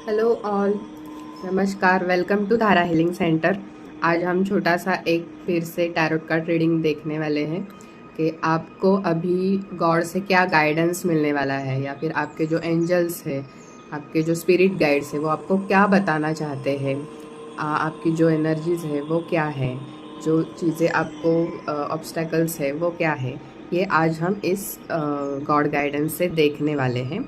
Hello all, नमस्कार। Welcome to धारा healing centre. आज हम छोटा सा एक फिर से टैरोट कार्ड रीडिंग देखने वाले हैं कि आपको अभी गॉड से क्या गाइडेंस मिलने वाला है, या फिर आपके जो एंजल्स है, आपके जो स्पिरिट गाइड्स है, वो आपको क्या बताना चाहते हैं। आपकी जो एनर्जीज है वो क्या है, जो चीज़ें आपको ऑब्स्टेकल्स है वो क्या है, ये आज हम इस गॉड गाइडेंस से देखने वाले हैं।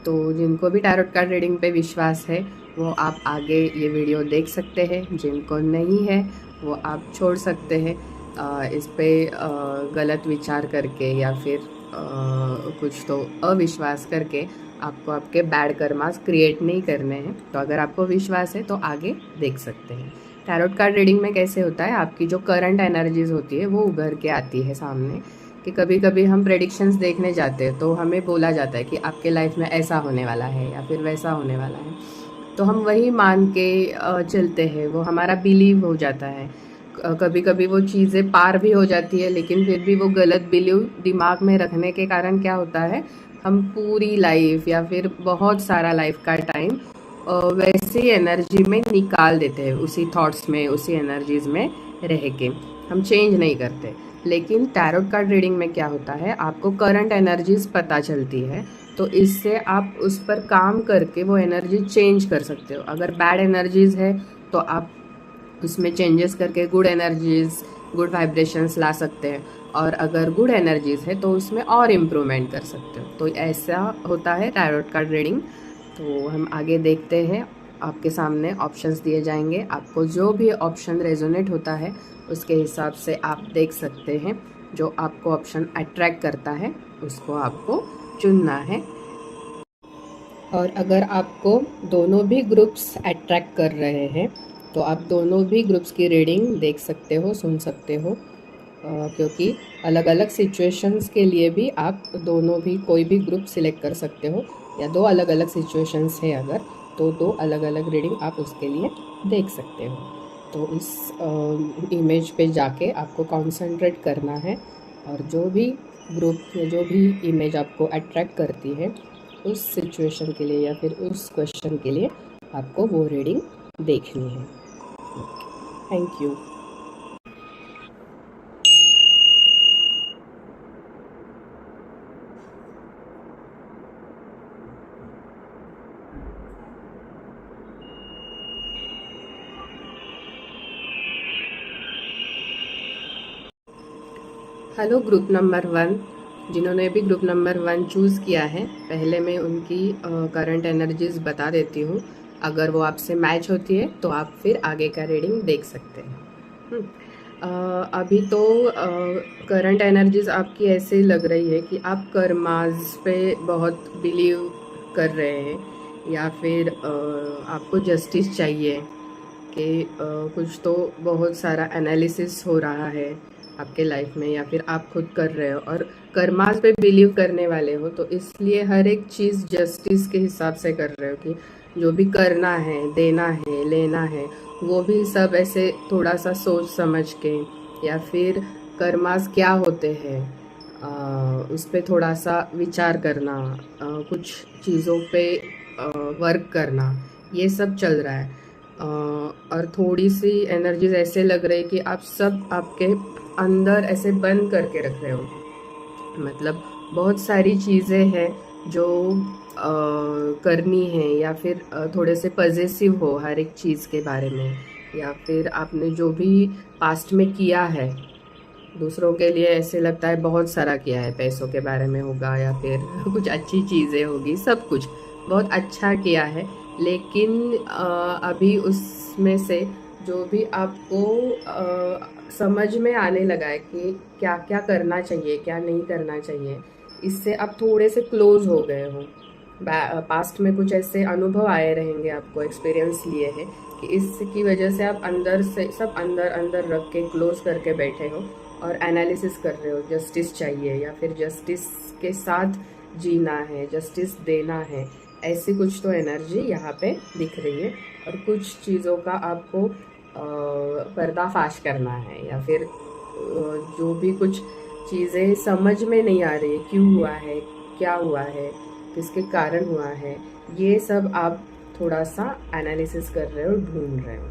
तो जिनको भी टैरोट कार्ड रीडिंग पे विश्वास है वो आप आगे ये वीडियो देख सकते हैं, जिनको नहीं है वो आप छोड़ सकते हैं। इस पे गलत विचार करके या फिर कुछ तो अविश्वास करके आपको आपके बैड कर्मास क्रिएट नहीं करने हैं। तो अगर आपको विश्वास है तो आगे देख सकते हैं। टैरोट कार्ड रीडिंग में कैसे होता है, आपकी जो करंट एनर्जीज होती है वो उभर के आती है सामने। कि कभी कभी हम प्रेडिक्शंस देखने जाते हैं तो हमें बोला जाता है कि आपके लाइफ में ऐसा होने वाला है या फिर वैसा होने वाला है, तो हम वही मान के चलते हैं, वो हमारा बिलीव हो जाता है। कभी कभी वो चीज़ें पार भी हो जाती है, लेकिन फिर भी वो गलत बिलीव दिमाग में रखने के कारण क्या होता है, हम पूरी लाइफ या फिर बहुत सारा लाइफ का टाइम वैसी एनर्जी में निकाल देते हैं, उसी थॉट्स में, उसी एनर्जीज में रह के हम चेंज नहीं करते। लेकिन टैरोट कार्ड रीडिंग में क्या होता है, आपको करंट एनर्जीज पता चलती है, तो इससे आप उस पर काम करके वो एनर्जी चेंज कर सकते हो। अगर बैड एनर्जीज है तो आप उसमें चेंजेस करके गुड एनर्जीज, गुड वाइब्रेशंस ला सकते हैं, और अगर गुड एनर्जीज है तो उसमें और इम्प्रूवमेंट कर सकते हो। तो ऐसा होता है टैरोट कार्ड रीडिंग। तो हम आगे देखते हैं। आपके सामने ऑप्शंस दिए जाएंगे, आपको जो भी ऑप्शन रेजोनेट होता है उसके हिसाब से आप देख सकते हैं। जो आपको ऑप्शन अट्रैक्ट करता है उसको आपको चुनना है। और अगर आपको दोनों भी ग्रुप्स अट्रैक्ट कर रहे हैं तो आप दोनों भी ग्रुप्स की रीडिंग देख सकते हो, सुन सकते हो, क्योंकि अलग अलग सिचुएशंस के लिए भी आप दोनों भी कोई भी ग्रुप सिलेक्ट कर सकते हो, या दो अलग अलग सिचुएशंस है अगर, तो दो अलग अलग रीडिंग आप उसके लिए देख सकते हो। तो इस इमेज पे जाके आपको कंसंट्रेट करना है, और जो भी ग्रुप या जो भी इमेज आपको अट्रैक्ट करती है उस सिचुएशन के लिए या फिर उस क्वेश्चन के लिए आपको वो रीडिंग देखनी है। Thank you. Hello group number 1, जिन्होंने भी ग्रुप नंबर 1 चूज़ किया है, पहले मैं उनकी करंट एनर्जीज बता देती हूँ। अगर वो आपसे मैच होती है तो आप फिर आगे का रीडिंग देख सकते हैं। अभी तो करंट एनर्जीज आपकी ऐसे लग रही है कि आप कर्मास पे बहुत बिलीव कर रहे हैं, या फिर आपको जस्टिस चाहिए कि कुछ तो बहुत सारा एनालिसिस हो रहा है आपके लाइफ में, या फिर आप खुद कर रहे हो और कर्मास पे बिलीव करने वाले हो, तो इसलिए हर एक चीज़ जस्टिस के हिसाब से कर रहे हो कि जो भी करना है, देना है, लेना है, वो भी सब ऐसे थोड़ा सा सोच समझ के, या फिर कर्मास क्या होते हैं उस पर थोड़ा सा विचार करना, कुछ चीज़ों पे वर्क करना, ये सब चल रहा है। और थोड़ी सी एनर्जीज ऐसे लग रही कि आप सब आपके अंदर ऐसे बंद करके रख रहे हो। मतलब बहुत सारी चीज़ें हैं जो करनी है, या फिर थोड़े से पजेसिव हो हर एक चीज़ के बारे में, या फिर आपने जो भी पास्ट में किया है दूसरों के लिए, ऐसे लगता है बहुत सारा किया है, पैसों के बारे में होगा या फिर कुछ अच्छी चीज़ें होगी, सब कुछ बहुत अच्छा किया है। लेकिन अभी उसमें से जो भी आपको समझ में आने लगा है कि क्या क्या करना चाहिए, क्या नहीं करना चाहिए, इससे आप थोड़े से क्लोज हो गए हो। पास्ट में कुछ ऐसे अनुभव आए रहेंगे, आपको एक्सपीरियंस लिए हैं कि इसकी वजह से आप अंदर से सब अंदर अंदर रख के क्लोज करके बैठे हो और एनालिसिस कर रहे हो, जस्टिस चाहिए या फिर जस्टिस के साथ जीना है, जस्टिस देना है, ऐसी कुछ तो एनर्जी यहाँ पे दिख रही है। और कुछ चीज़ों का आपको पर्दाफाश करना है, या फिर जो भी कुछ चीज़ें समझ में नहीं आ रही, क्यों हुआ है, क्या हुआ है, किसके कारण हुआ है, ये सब आप थोड़ा सा एनालिसिस कर रहे हो, ढूंढ रहे हो।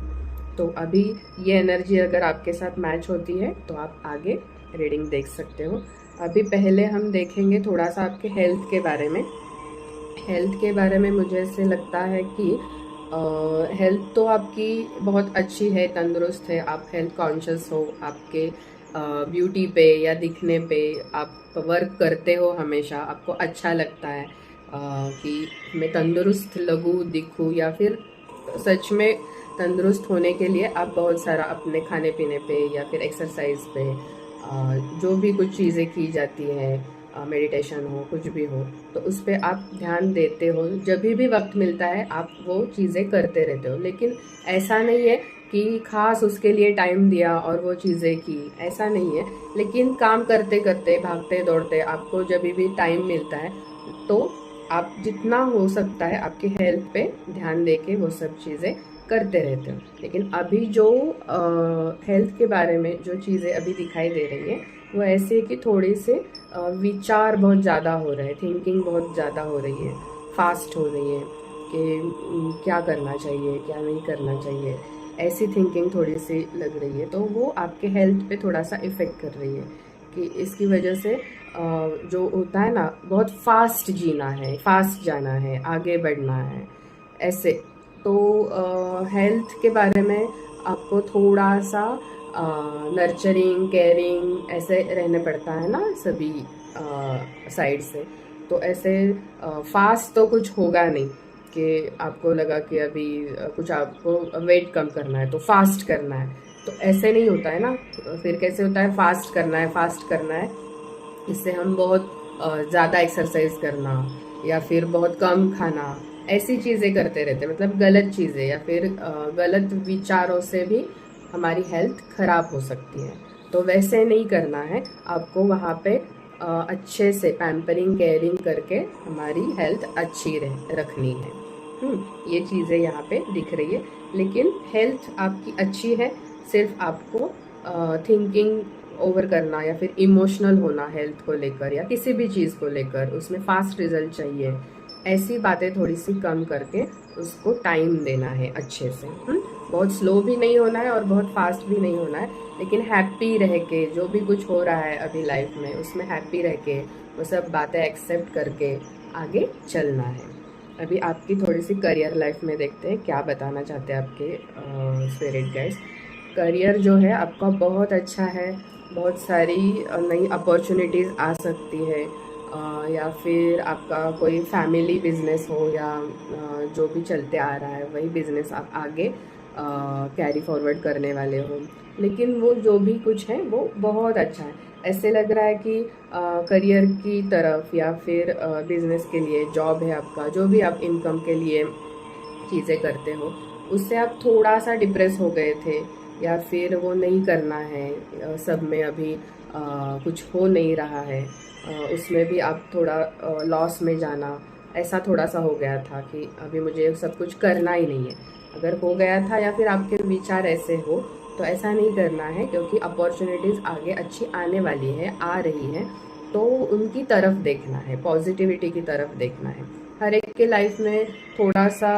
तो अभी ये एनर्जी अगर आपके साथ मैच होती है तो आप आगे रीडिंग देख सकते हो। अभी पहले हम देखेंगे थोड़ा सा आपके हेल्थ के बारे में। हेल्थ के बारे में मुझे ऐसे लगता है कि हेल्थ तो आपकी बहुत अच्छी है, तंदुरुस्त है, आप हेल्थ कॉन्शियस हो, आपके ब्यूटी पे या दिखने पे आप वर्क करते हो, हमेशा आपको अच्छा लगता है कि मैं तंदुरुस्त लगूँ, दिखूँ, या फिर सच में तंदुरुस्त होने के लिए आप बहुत सारा अपने खाने पीने पे या फिर एक्सरसाइज पे जो भी कुछ चीज़ें की जाती हैं, मेडिटेशन हो, कुछ भी हो, तो उस पर आप ध्यान देते हो। जब भी वक्त मिलता है आप वो चीज़ें करते रहते हो, लेकिन ऐसा नहीं है कि खास उसके लिए टाइम दिया और वो चीज़ें की, ऐसा नहीं है। लेकिन काम करते करते, भागते दौड़ते, आपको जब भी टाइम मिलता है तो आप जितना हो सकता है आपकी हेल्थ पे ध्यान देके वो सब चीज़ें करते रहते हो। लेकिन अभी जो हेल्थ के बारे में जो चीज़ें अभी दिखाई दे रही है वो ऐसे है कि थोड़े से विचार बहुत ज़्यादा हो रहे हैं, थिंकिंग बहुत ज़्यादा हो रही है, फास्ट हो रही है कि क्या करना चाहिए, क्या नहीं करना चाहिए, ऐसी थिंकिंग थोड़ी सी लग रही है। तो वो आपके हेल्थ पे थोड़ा सा इफ़ेक्ट कर रही है कि इसकी वजह से जो होता है ना, बहुत फास्ट जीना है, फास्ट जाना है, आगे बढ़ना है, ऐसे। तो हेल्थ के बारे में आपको थोड़ा सा नर्चरिंग, केयरिंग ऐसे रहने पड़ता है ना सभी साइड से। तो ऐसे फास्ट तो कुछ होगा नहीं कि आपको लगा कि अभी कुछ आपको वेट कम करना है तो फास्ट करना है, तो ऐसे नहीं होता है ना। फिर कैसे होता है, फास्ट करना है, फास्ट करना है, इससे हम बहुत ज़्यादा एक्सरसाइज करना या फिर बहुत कम खाना, ऐसी चीज़ें करते रहते हैं, मतलब गलत चीज़ें या फिर गलत विचारों से भी हमारी हेल्थ खराब हो सकती है। तो वैसे नहीं करना है, आपको वहाँ पे अच्छे से पैम्परिंग, केयरिंग करके हमारी हेल्थ अच्छी रखनी है। ये चीज़ें यहाँ पे दिख रही है, लेकिन हेल्थ आपकी अच्छी है, सिर्फ आपको थिंकिंग ओवर करना या फिर इमोशनल होना हेल्थ को लेकर या किसी भी चीज़ को लेकर, उसमें फास्ट रिजल्ट चाहिए, ऐसी बातें थोड़ी सी कम करके उसको टाइम देना है अच्छे से। बहुत स्लो भी नहीं होना है और बहुत फास्ट भी नहीं होना है, लेकिन हैप्पी रह के जो भी कुछ हो रहा है अभी लाइफ में उसमें हैप्पी रह के वो सब बातें एक्सेप्ट करके आगे चलना है। अभी आपकी थोड़ी सी करियर लाइफ में देखते हैं क्या बताना चाहते हैं आपके स्पिरिट गाइड्स। करियर जो है आपका बहुत अच्छा है, बहुत सारी नई अपॉर्चुनिटीज़ आ सकती है, या फिर आपका कोई फैमिली बिजनेस हो या जो भी चलते आ रहा है वही बिजनेस आप आगे कैरी फॉरवर्ड करने वाले हो। लेकिन वो जो भी कुछ है वो बहुत अच्छा है। ऐसे लग रहा है कि करियर की तरफ या फिर बिजनेस के लिए, जॉब है आपका, जो भी आप इनकम के लिए चीज़ें करते हो, उससे आप थोड़ा सा डिप्रेस हो गए थे या फिर वो नहीं करना है, सब में अभी कुछ हो नहीं रहा है, उसमें भी आप थोड़ा लॉस में जाना, ऐसा थोड़ा सा हो गया था कि अभी मुझे सब कुछ करना ही नहीं है। अगर हो गया था या फिर आपके विचार ऐसे हो तो ऐसा नहीं करना है, क्योंकि अपॉर्चुनिटीज़ आगे अच्छी आने वाली है, आ रही है, तो उनकी तरफ देखना है, पॉजिटिविटी की तरफ देखना है। हर एक के लाइफ में थोड़ा सा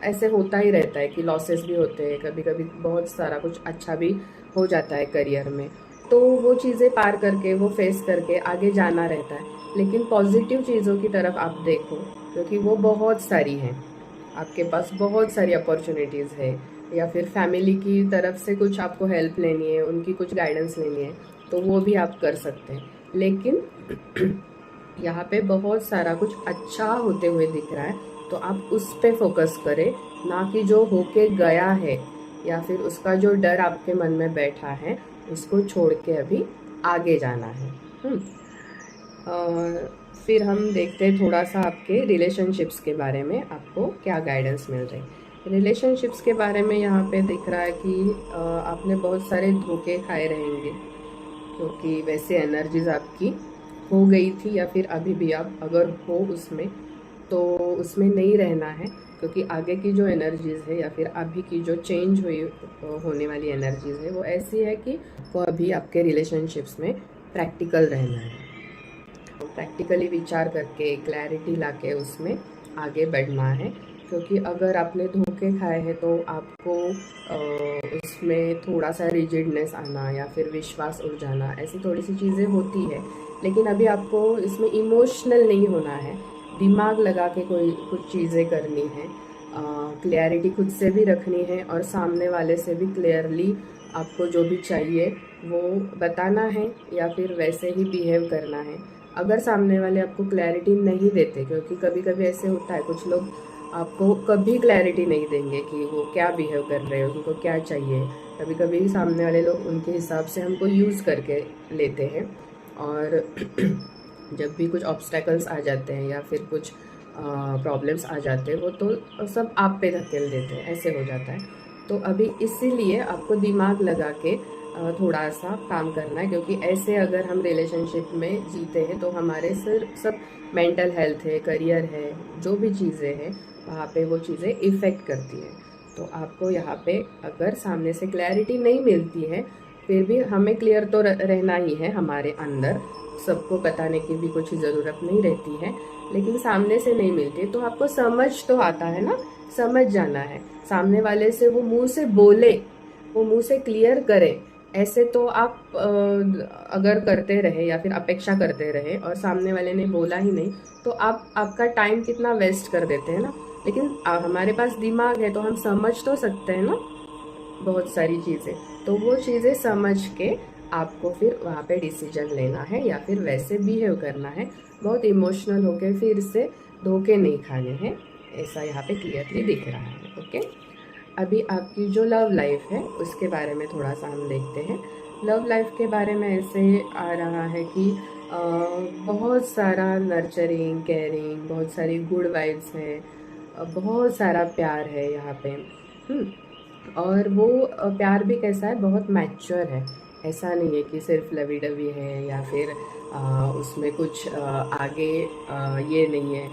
ऐसे होता ही रहता है कि लॉसेस भी होते हैं, कभी कभी बहुत सारा कुछ अच्छा भी हो जाता है करियर में, तो वो चीज़ें पार करके, वो फेस करके आगे जाना रहता है। लेकिन पॉजिटिव चीज़ों की तरफ आप देखो, क्योंकि वो बहुत सारी हैं, आपके पास बहुत सारी अपॉर्चुनिटीज़ है, या फिर फैमिली की तरफ से कुछ आपको हेल्प लेनी है, उनकी कुछ गाइडेंस लेनी है, तो वो भी आप कर सकते हैं। लेकिन यहाँ पे बहुत सारा कुछ अच्छा होते हुए दिख रहा है, तो आप उस पे फोकस करें, ना कि जो होके गया है या फिर उसका जो डर आपके मन में बैठा है उसको छोड़ के अभी आगे जाना है। फिर हम देखते हैं थोड़ा सा आपके रिलेशनशिप्स के बारे में, आपको क्या गाइडेंस मिल रही है। रिलेशनशिप्स के बारे में यहाँ पे दिख रहा है कि आपने बहुत सारे धोखे खाए रहेंगे, क्योंकि वैसे एनर्जीज आपकी हो गई थी या फिर अभी भी आप अगर हो उसमें, तो उसमें नहीं रहना है, क्योंकि आगे की जो एनर्जीज़ है या फिर अभी की जो चेंज हुई होने वाली एनर्जीज़ है वो ऐसी है कि वो अभी आपके रिलेशनशिप्स में प्रैक्टिकल रहना है, प्रैक्टिकली विचार करके क्लैरिटी लाके उसमें आगे बढ़ना है। क्योंकि अगर आपने धोखे खाए हैं तो आपको उसमें थोड़ा सा रिजिडनेस आना या फिर विश्वास उड़ जाना, ऐसी थोड़ी सी चीज़ें होती है। लेकिन अभी आपको इसमें इमोशनल नहीं होना है, दिमाग लगा के कोई कुछ चीज़ें करनी है, क्लियरिटी खुद से भी रखनी है और सामने वाले से भी क्लियरली आपको जो भी चाहिए वो बताना है या फिर वैसे ही बिहेव करना है। अगर सामने वाले आपको क्लैरिटी नहीं देते, क्योंकि कभी कभी ऐसे होता है कुछ लोग आपको कभी क्लैरिटी नहीं देंगे कि वो क्या बिहेव कर रहे हो, उनको क्या चाहिए। कभी कभी सामने वाले लोग उनके हिसाब से हमको यूज़ करके लेते हैं और जब भी कुछ ऑब्स्टेकल्स आ जाते हैं या फिर कुछ प्रॉब्लम्स आ जाते हैं वो तो सब आप पे धकेल देते हैं, ऐसे हो जाता है। तो अभी इसीलिए आपको दिमाग लगा के थोड़ा सा काम करना है, क्योंकि ऐसे अगर हम रिलेशनशिप में जीते हैं तो हमारे सिर्फ सब मेंटल हेल्थ है, करियर है, जो भी चीज़ें हैं वहाँ पे वो चीज़ें इफ़ेक्ट करती हैं। तो आपको यहाँ पे अगर सामने से क्लैरिटी नहीं मिलती है, फिर भी हमें क्लियर तो रहना ही है हमारे अंदर, सबको बताने की भी कुछ ज़रूरत नहीं रहती है। लेकिन सामने से नहीं मिलती है तो आपको समझ तो आता है ना, समझ जाना है। सामने वाले से वो मुंह से बोले, वो मुंह से क्लियर करे। ऐसे तो आप अगर करते रहे या फिर अपेक्षा करते रहे और सामने वाले ने बोला ही नहीं, तो आप आपका टाइम कितना वेस्ट कर देते हैं ना। लेकिन हमारे पास दिमाग है तो हम समझ तो सकते हैं ना बहुत सारी चीज़ें। तो वो चीज़ें समझ के आपको फिर वहाँ पे डिसीजन लेना है या फिर वैसे बिहेव करना है। बहुत इमोशनल होके फिर से धोखे नहीं खाने हैं, ऐसा यहाँ पे क्लियरली दिख रहा है। ओके, अभी आपकी जो लव लाइफ है उसके बारे में थोड़ा सा हम देखते हैं। लव लाइफ के बारे में ऐसे आ रहा है कि बहुत सारा नर्चरिंग, केयरिंग, बहुत सारी गुड वाइब्स है, बहुत सारा प्यार है यहाँ पे। और वो प्यार भी कैसा है, बहुत मैच्योर है। ऐसा नहीं है कि सिर्फ लवी डवी है या फिर उसमें कुछ आगे ये नहीं है,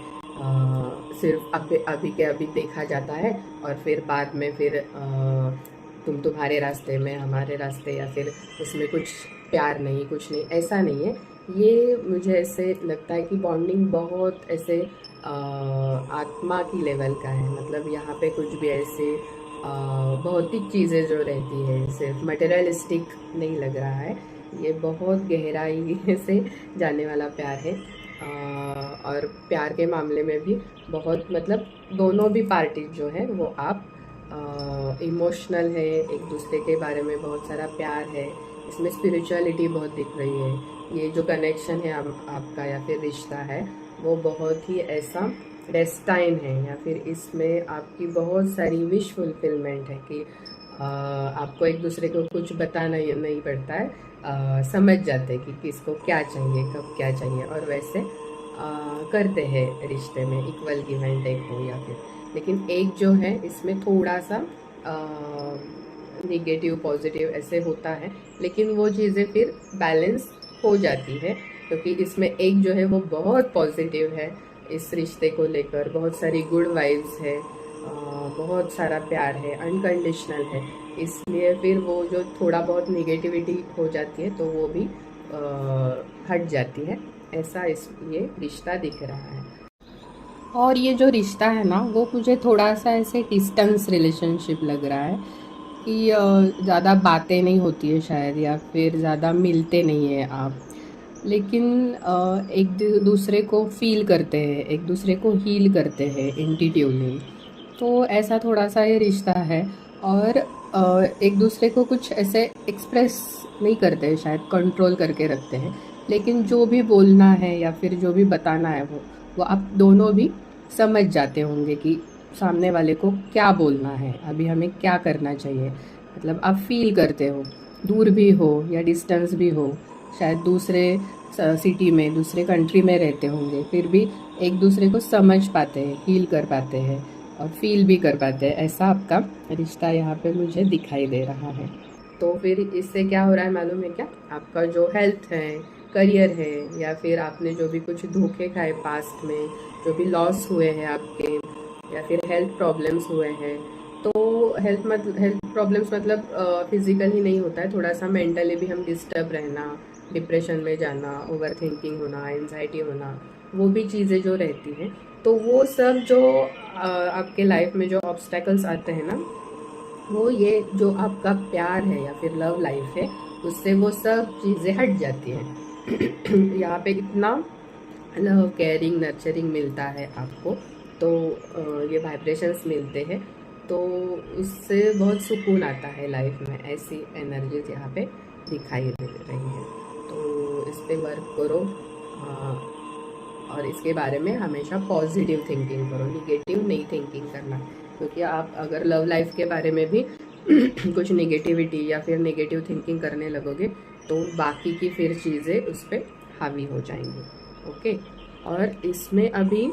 सिर्फ अभी अभी के अभी देखा जाता है और फिर बाद में फिर तुम तुम्हारे रास्ते में हमारे रास्ते, या फिर उसमें कुछ प्यार नहीं, कुछ नहीं, ऐसा नहीं है। ये मुझे ऐसे लगता है कि बॉन्डिंग बहुत ऐसे आत्मा की लेवल का है। मतलब यहाँ पे कुछ भी ऐसे भौतिक चीज़ें जो रहती है, सिर्फ मटेरियलिस्टिक नहीं लग रहा है। ये बहुत गहराई से जाने वाला प्यार है। और प्यार के मामले में भी बहुत, मतलब दोनों भी पार्टी जो है वो आप इमोशनल है, एक दूसरे के बारे में बहुत सारा प्यार है, इसमें स्पिरिचुअलिटी बहुत दिख रही है। ये जो कनेक्शन है आपका या फिर रिश्ता है वो बहुत ही ऐसा डेस्टाइन है, या फिर इसमें आपकी बहुत सारी विश फुलफिलमेंट है कि आपको एक दूसरे को कुछ बताना नहीं पड़ता है, समझ जाते हैं कि किसको क्या चाहिए, कब क्या चाहिए, और वैसे करते हैं रिश्ते में, इक्वल गिव एंड टेक हो या फिर। लेकिन एक जो है इसमें थोड़ा सा निगेटिव पॉजिटिव ऐसे होता है, लेकिन वो चीज़ें फिर बैलेंस हो जाती है, क्योंकि इसमें एक जो है वो बहुत पॉजिटिव है इस रिश्ते को लेकर, बहुत सारी गुड वाइब्स है, बहुत सारा प्यार है, अनकंडीशनल है। इसलिए फिर वो जो थोड़ा बहुत निगेटिविटी हो जाती है तो वो भी हट जाती है। ऐसा इस ये रिश्ता दिख रहा है। और ये जो रिश्ता है ना वो मुझे थोड़ा सा ऐसे डिस्टेंस रिलेशनशिप लग रहा है कि ज़्यादा बातें नहीं होती है शायद, या फिर ज़्यादा मिलते नहीं हैं आप, लेकिन एक दूसरे को फील करते हैं, एक दूसरे को हील करते हैं इंट्यूटिवली। तो ऐसा थोड़ा सा ये रिश्ता है। और एक दूसरे को कुछ ऐसे एक्सप्रेस नहीं करते हैं शायद, कंट्रोल करके रखते हैं, लेकिन जो भी बोलना है या फिर जो भी बताना है वो आप दोनों भी समझ जाते होंगे कि सामने वाले को क्या बोलना है, अभी हमें क्या करना चाहिए। मतलब आप फील करते हो, दूर भी हो या डिस्टेंस भी हो, शायद दूसरे सिटी में, दूसरे कंट्री में रहते होंगे, फिर भी एक दूसरे को समझ पाते हैं, हील कर पाते हैं और फील भी कर पाते हैं। ऐसा आपका रिश्ता यहाँ पे मुझे दिखाई दे रहा है। तो फिर इससे क्या हो रहा है मालूम है क्या, आपका जो हेल्थ है, करियर है, या फिर आपने जो भी कुछ धोखे खाए पास्ट में, जो भी लॉस हुए हैं आपके, या फिर हेल्थ प्रॉब्लम्स हुए हैं, तो हेल्थ प्रॉब्लम्स मतलब फिजिकल ही नहीं होता है, थोड़ा सा मेंटली भी हम डिस्टर्ब रहना, डिप्रेशन में जाना, ओवर थिंकिंग होना, एंजाइटी होना, वो भी चीज़ें जो रहती हैं, तो वो सब जो आपके लाइफ में जो ऑब्स्टेकल्स आते हैं ना, वो ये जो आपका प्यार है या फिर लव लाइफ है, उससे वो सब चीज़ें हट जाती हैं। यहाँ पे इतना लव, केयरिंग, नर्चरिंग मिलता है आपको, तो ये वाइब्रेशंस मिलते हैं, तो उससे बहुत सुकून आता है लाइफ में। ऐसी एनर्जीज यहाँ पे दिखाई दे रही है, तो इस पे वर्क करो। और इसके बारे में हमेशा पॉजिटिव थिंकिंग करो, निगेटिव नहीं थिंकिंग करना, क्योंकि आप अगर लव लाइफ के बारे में भी कुछ नेगेटिविटी या फिर नेगेटिव थिंकिंग करने लगोगे, तो बाकी की फिर चीज़ें उस पर हावी हो जाएंगी। ओके। और इसमें अभी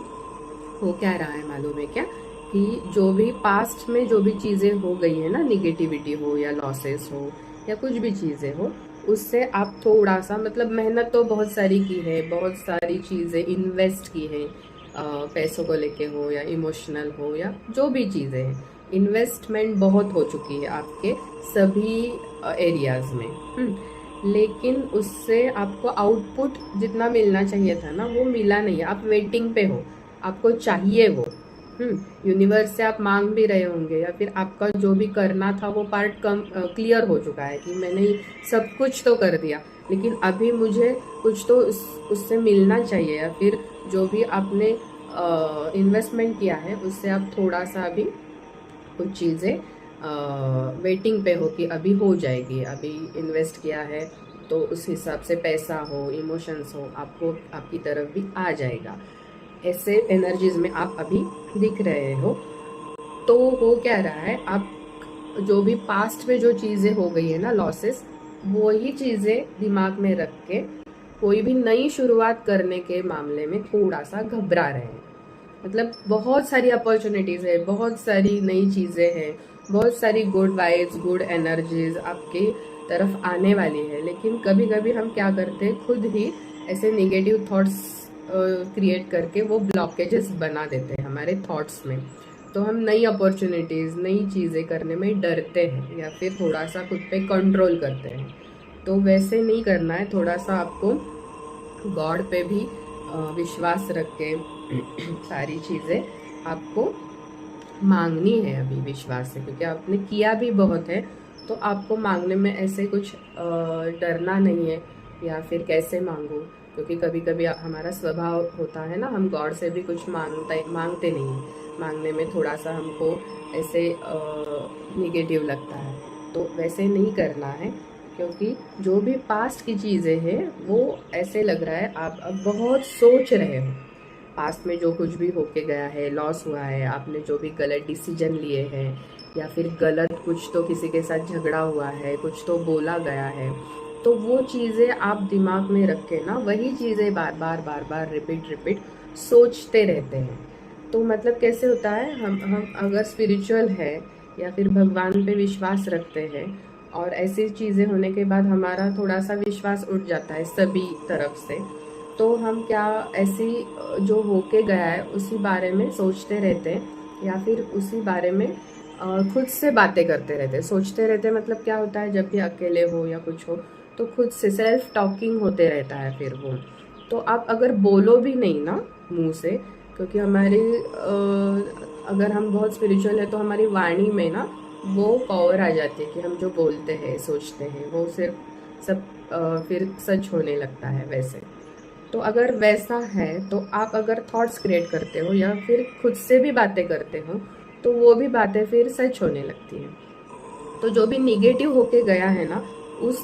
हो क्या रहा है मालूम है क्या, कि जो भी पास्ट में जो भी चीज़ें हो गई है ना, निगेटिविटी हो या लॉसेस हो या कुछ भी चीज़ें हो, उससे आप थोड़ा सा, मतलब मेहनत तो बहुत सारी की है, बहुत सारी चीज़ें इन्वेस्ट की है, पैसों को लेके हो या इमोशनल हो या जो भी चीज़ें हैं, इन्वेस्टमेंट बहुत हो चुकी है आपके सभी एरियाज में। लेकिन उससे आपको आउटपुट जितना मिलना चाहिए था ना, वो मिला नहीं है। आप वेटिंग पे हो, आपको चाहिए वो। यूनिवर्स से आप मांग भी रहे होंगे, या फिर आपका जो भी करना था वो पार्ट कम क्लियर हो चुका है कि मैंने सब कुछ तो कर दिया, लेकिन अभी मुझे कुछ तो उससे मिलना चाहिए, या फिर जो भी आपने इन्वेस्टमेंट किया है उससे आप थोड़ा सा अभी कुछ चीज़ें वेटिंग पे हो कि अभी हो जाएगी। अभी इन्वेस्ट किया है तो उस हिसाब से पैसा हो, इमोशंस हो, आपको आपकी तरफ भी आ जाएगा। ऐसे एनर्जीज में आप अभी दिख रहे हो। तो हो क्या रहा है, आप जो भी पास्ट में जो चीज़ें हो गई है ना, लॉसेस, वो ही चीज़ें दिमाग में रख के कोई भी नई शुरुआत करने के मामले में थोड़ा सा घबरा रहे हैं। मतलब बहुत सारी अपॉर्चुनिटीज़ है, बहुत सारी नई चीज़ें हैं, बहुत सारी गुड वाइब्स, गुड एनर्जीज आपकी तरफ आने वाली है, लेकिन कभी कभी हम क्या करते हैं, खुद ही ऐसे नेगेटिव थॉट्स क्रिएट करके वो ब्लॉकेजेस बना देते हैं हमारे थॉट्स में। तो हम नई अपॉर्चुनिटीज़, नई चीज़ें करने में डरते हैं, या फिर थोड़ा सा खुद पे कंट्रोल करते हैं। तो वैसे नहीं करना है, थोड़ा सा आपको गॉड पे भी विश्वास रख के सारी चीज़ें आपको मांगनी है अभी विश्वास से, क्योंकि आपने किया भी बहुत है, तो आपको मांगने में ऐसे कुछ डरना नहीं है, या फिर कैसे मांगो, क्योंकि कभी कभी हमारा स्वभाव होता है ना, हम गॉड से भी कुछ मांगते नहीं हैं, मांगने में थोड़ा सा हमको ऐसे निगेटिव लगता है। तो वैसे नहीं करना है, क्योंकि जो भी पास्ट की चीज़ें हैं वो ऐसे लग रहा है आप अब बहुत सोच रहे हो। पास्ट में जो कुछ भी होके गया है, लॉस हुआ है, आपने जो भी गलत डिसीजन लिए हैं, या फिर गलत कुछ तो किसी के साथ झगड़ा हुआ है, कुछ तो बोला गया है, तो वो चीज़ें आप दिमाग में रख के ना वही चीज़ें बार बार रिपीट सोचते रहते हैं। तो मतलब कैसे होता है, हम अगर स्पिरिचुअल है या फिर भगवान पे विश्वास रखते हैं, और ऐसी चीज़ें होने के बाद हमारा थोड़ा सा विश्वास उठ जाता है सभी तरफ से, तो हम क्या ऐसी जो होके गया है उसी बारे में सोचते रहते हैं, या फिर उसी बारे में खुद से बातें करते रहते हैं, सोचते रहते हैं। मतलब क्या होता है, जब भी अकेले हो या कुछ हो, तो खुद से सेल्फ टॉकिंग होते रहता है फिर वो। तो आप अगर बोलो भी नहीं ना मुंह से, क्योंकि हमारी अगर हम बहुत स्पिरिचुअल है तो हमारी वाणी में ना वो पावर आ जाती है कि हम जो बोलते हैं, सोचते हैं, वो सिर्फ सब फिर सच होने लगता है वैसे। तो अगर वैसा है, तो आप अगर थॉट्स क्रिएट करते हो या फिर खुद से भी बातें करते हो, तो वो भी बातें फिर सच होने लगती हैं। तो जो भी निगेटिव होके गया है ना,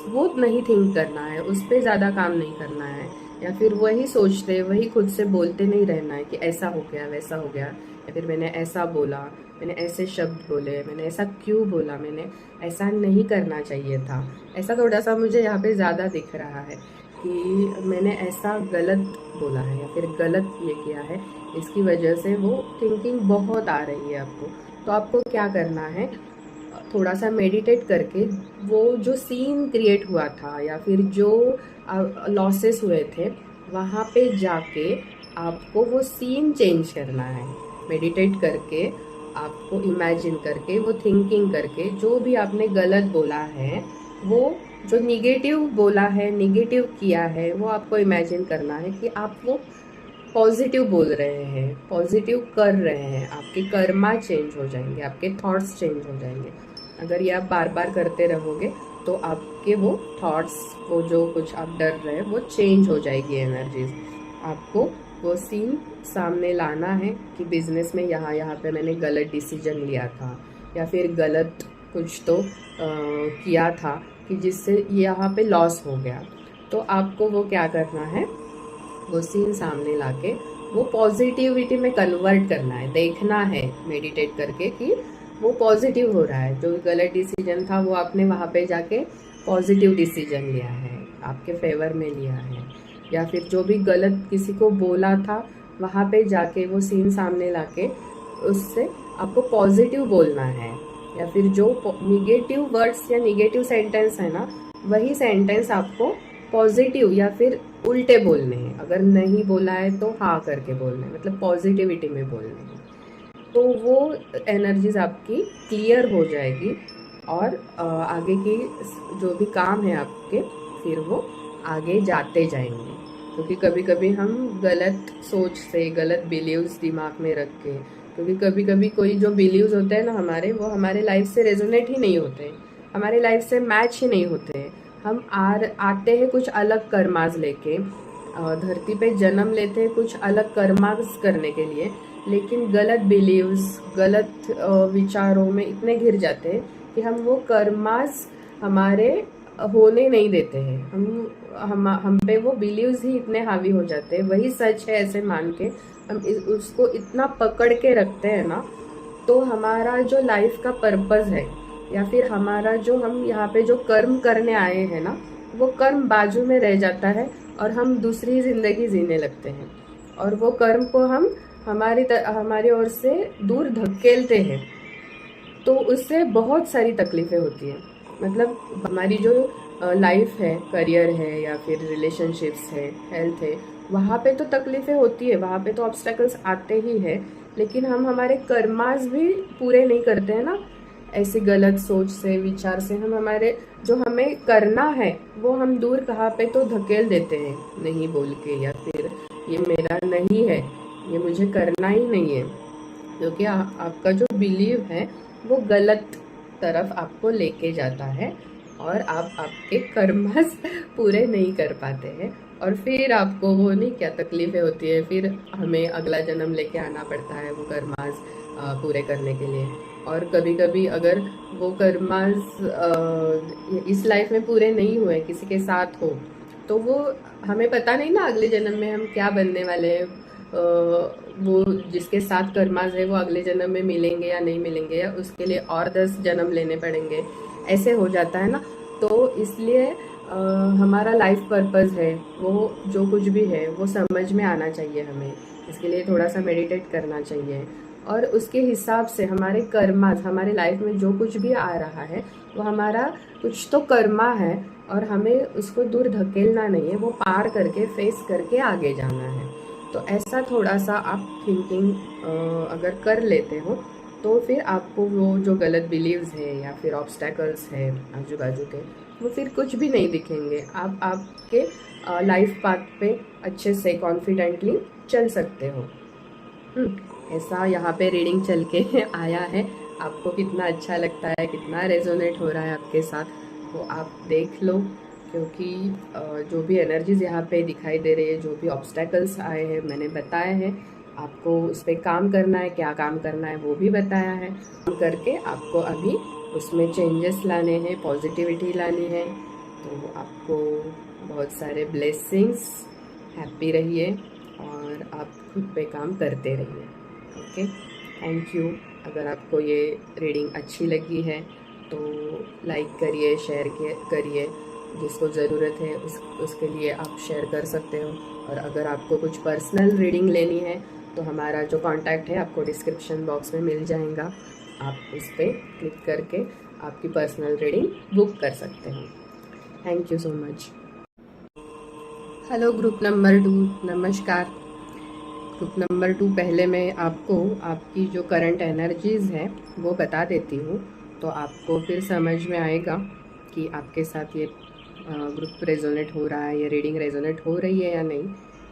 वो नहीं थिंक करना है, उस पर ज़्यादा काम नहीं करना है, या फिर वही सोचते, वही खुद से बोलते नहीं रहना है कि ऐसा हो गया, वैसा हो गया, या फिर मैंने ऐसा बोला, मैंने ऐसे शब्द बोले, मैंने ऐसा क्यों बोला, मैंने ऐसा नहीं करना चाहिए था। ऐसा थोड़ा सा मुझे यहाँ पे ज़्यादा दिख रहा है कि मैंने ऐसा गलत बोला है या फिर गलत ये किया है, इसकी वजह से वो थिंकिंग बहुत आ रही है आपको। तो आपको क्या करना है, थोड़ा सा मेडिटेट करके वो जो सीन क्रिएट हुआ था या फिर जो लॉसेस हुए थे, वहाँ पे जाके आपको वो सीन चेंज करना है। मेडिटेट करके, आपको इमेजिन करके, वो थिंकिंग करके, जो भी आपने गलत बोला है, वो जो निगेटिव बोला है, निगेटिव किया है, वो आपको इमेजिन करना है कि आप वो पॉजिटिव बोल रहे हैं, पॉजिटिव कर रहे हैं, आपके कर्मा चेंज हो जाएंगे, आपके थॉट्स चेंज हो जाएंगे। अगर ये आप बार बार करते रहोगे तो आपके वो थॉट्स, वो जो कुछ आप डर रहे हैं वो चेंज हो जाएगी एनर्जीज। आपको वो सीन सामने लाना है कि बिजनेस में यहाँ पे मैंने गलत डिसीजन लिया था, या फिर गलत कुछ तो किया था कि जिससे यहाँ पे लॉस हो गया। तो आपको वो क्या करना है, वो सीन सामने लाके वो पॉजिटिविटी में कन्वर्ट करना है, देखना है मेडिटेट करके कि वो पॉजिटिव हो रहा है। जो गलत डिसीजन था वो आपने वहाँ पे जाके पॉजिटिव डिसीजन लिया है, आपके फेवर में लिया है। या फिर जो भी गलत किसी को बोला था वहाँ पे जाके वो सीन सामने लाके उससे आपको पॉजिटिव बोलना है। या फिर जो निगेटिव वर्ड्स या निगेटिव सेंटेंस है ना, वही सेंटेंस आपको पॉजिटिव या फिर उल्टे बोलने हैं। अगर नहीं बोला है तो हाँ करके बोलना है, मतलब पॉजिटिविटी में बोलने हैं। तो वो एनर्जीज आपकी क्लियर हो जाएगी और आगे की जो भी काम है आपके, फिर वो आगे जाते जाएंगे। क्योंकि कभी कभी हम गलत सोच से, गलत बिलीव्स दिमाग में रख के, क्योंकि कभी कभी कोई जो बिलीव्स होते हैं ना हमारे, वो हमारे लाइफ से रेजोनेट ही नहीं होते, हमारे लाइफ से मैच ही नहीं होते हैं। हम आते हैं कुछ अलग कर्माज लेके, धरती पे जन्म लेते हैं कुछ अलग कर्माज करने के लिए, लेकिन गलत बिलीव्स, गलत विचारों में इतने घिर जाते हैं कि हम वो कर्माज हमारे होने नहीं देते हैं। हम पे वो बिलीव्स ही इतने हावी हो जाते हैं, वही सच है ऐसे मान के हम उसको इतना पकड़ के रखते हैं ना, तो हमारा जो लाइफ का पर्पस है या फिर हमारा जो हम यहाँ पे जो कर्म करने आए हैं ना, वो कर्म बाजू में रह जाता है और हम दूसरी जिंदगी जीने लगते हैं। और वो कर्म को हम हमारी ओर से दूर धकेलते हैं, तो उससे बहुत सारी तकलीफें होती हैं। मतलब हमारी जो लाइफ है, करियर है या फिर रिलेशनशिप्स है, हेल्थ है, वहाँ पे तो तकलीफें होती है, वहाँ पे तो ऑब्स्टेकल्स आते ही है, लेकिन हम हमारे कर्मास भी पूरे नहीं करते हैं ना। ऐसी गलत सोच से, विचार से हम हमारे जो हमें करना है वो हम दूर कहाँ पे तो धकेल देते हैं, नहीं बोल के, या फिर ये मेरा नहीं है, ये मुझे करना ही नहीं है। क्योंकि आपका जो बिलीव है वो गलत तरफ आपको लेके जाता है और आप आपके कर्मस पूरे नहीं कर पाते हैं, और फिर आपको वो नहीं क्या तकलीफें होती है, फिर हमें अगला जन्म लेके आना पड़ता है वो कर्मास पूरे करने के लिए। और कभी कभी अगर वो कर्मास इस लाइफ में पूरे नहीं हुए, किसी के साथ हो, तो वो हमें पता नहीं ना अगले जन्म में हम क्या बनने वाले हैं। वो जिसके साथ कर्माज है वो अगले जन्म में मिलेंगे या नहीं मिलेंगे, या उसके लिए और 10 जन्म लेने पड़ेंगे, ऐसे हो जाता है ना। तो इसलिए हमारा लाइफ पर्पस है, वो जो कुछ भी है वो समझ में आना चाहिए हमें। इसके लिए थोड़ा सा मेडिटेट करना चाहिए और उसके हिसाब से हमारे कर्माज, हमारे लाइफ में जो कुछ भी आ रहा है वो हमारा कुछ तो कर्मा है, और हमें उसको दूर धकेलना नहीं है, वो पार करके फेस करके आगे जाना है। तो ऐसा थोड़ा सा आप थिंकिंग अगर कर लेते हो तो फिर आपको वो जो गलत बिलीव्स है या फिर ऑब्स्टेकल्स है आजू बाजू के, वो फिर कुछ भी नहीं दिखेंगे। आप आपके लाइफ पाथ पे अच्छे से कॉन्फिडेंटली चल सकते हो। ऐसा यहाँ पे रीडिंग चल के आया है। आपको कितना अच्छा लगता है, कितना रेजोनेट हो रहा है आपके साथ, वो आप देख लो। क्योंकि जो भी एनर्जीज यहाँ पे दिखाई दे रही है, जो भी ऑब्स्टेकल्स आए हैं मैंने बताया है, आपको उस पर काम करना है, क्या काम करना है वो भी बताया है। काम करके आपको अभी उसमें चेंजेस लाने हैं, पॉजिटिविटी लानी है। तो आपको बहुत सारे ब्लेसिंग्स, हैप्पी रहिए और आप खुद पे काम करते रहिए। Okay, thank you. अगर आपको ये रीडिंग अच्छी लगी है तो लाइक करिए, शेयर करिए, जिसको ज़रूरत है उसके लिए आप शेयर कर सकते हो। और अगर आपको कुछ पर्सनल रीडिंग लेनी है तो हमारा जो कांटेक्ट है आपको डिस्क्रिप्शन बॉक्स में मिल जाएगा, आप उस पर क्लिक करके आपकी पर्सनल रीडिंग बुक कर सकते हो। Thank you so much. Hello group number 2, नमस्कार। ग्रुप नंबर 2, पहले मैं आपको आपकी जो करंट एनर्जीज़ है वो बता देती हूँ, तो आपको फिर समझ में आएगा कि आपके साथ ये ग्रुप रेजोनेट हो रहा है, ये रीडिंग रेजोनेट हो रही है या नहीं।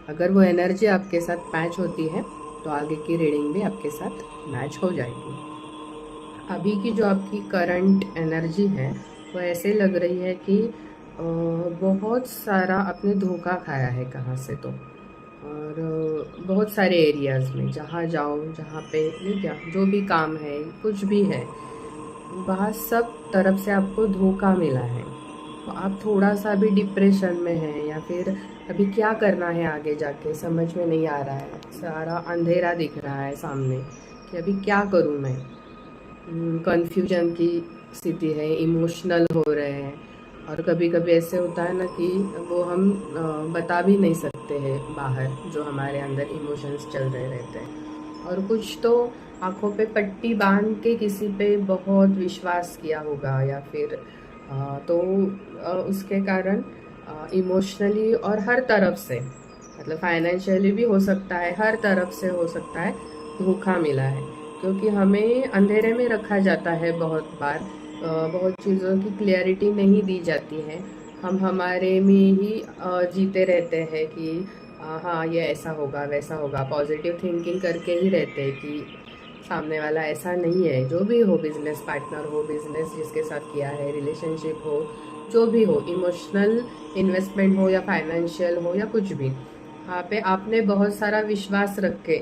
अगर वो एनर्जी आपके साथ मैच होती है तो आगे की रीडिंग भी आपके साथ मैच हो जाएगी। अभी की जो आपकी करंट एनर्जी है वो ऐसे लग रही है कि बहुत सारा आपने धोखा खाया है कहाँ से तो, और बहुत सारे एरियाज़ में जहाँ जाओ, जहाँ पे ये क्या जो भी काम है कुछ भी है, वहाँ सब तरफ से आपको धोखा मिला है। तो आप थोड़ा सा भी डिप्रेशन में हैं, या फिर अभी क्या करना है आगे जाके समझ में नहीं आ रहा है, सारा अंधेरा दिख रहा है सामने कि अभी क्या करूँ मैं। कन्फ्यूजन की स्थिति है, इमोशनल हो रहे हैं, और कभी कभी ऐसे होता है ना कि वो हम बता भी नहीं सकते हैं बाहर, जो हमारे अंदर इमोशंस चल रहे रहते हैं। और कुछ तो आंखों पे पट्टी बांध के किसी पे बहुत विश्वास किया होगा, या फिर तो उसके कारण इमोशनली और हर तरफ से, मतलब फाइनेंशियली भी हो सकता है, हर तरफ से हो सकता है धोखा मिला है। क्योंकि हमें अंधेरे में रखा जाता है बहुत बार, बहुत चीज़ों की क्लियरिटी नहीं दी जाती है, हम हमारे में ही जीते रहते हैं कि हाँ ये ऐसा होगा वैसा होगा, पॉजिटिव थिंकिंग करके ही रहते हैं कि सामने वाला ऐसा नहीं है। जो भी हो, बिजनेस पार्टनर हो, बिजनेस जिसके साथ किया है, रिलेशनशिप हो, जो भी हो, इमोशनल इन्वेस्टमेंट हो या फाइनेंशियल हो या कुछ भी, वहाँ पे आपने बहुत सारा विश्वास रख के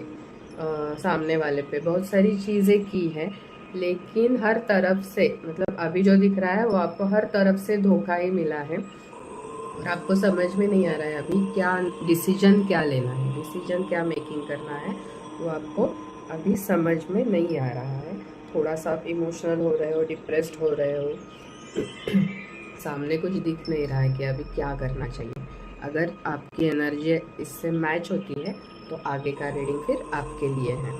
सामने वाले पे बहुत सारी चीज़ें की हैं, लेकिन हर तरफ से, मतलब अभी जो दिख रहा है वो आपको हर तरफ से धोखा ही मिला है। और आपको समझ में नहीं आ रहा है अभी क्या डिसीजन क्या लेना है, डिसीजन क्या मेकिंग करना है, वो आपको अभी समझ में नहीं आ रहा है। थोड़ा सा आप इमोशनल हो रहे हो, डिप्रेस्ड हो रहे हो, सामने कुछ दिख नहीं रहा है कि अभी क्या करना चाहिए। अगर आपकी एनर्जी इससे मैच होती है तो आगे का रीडिंग फिर आपके लिए है।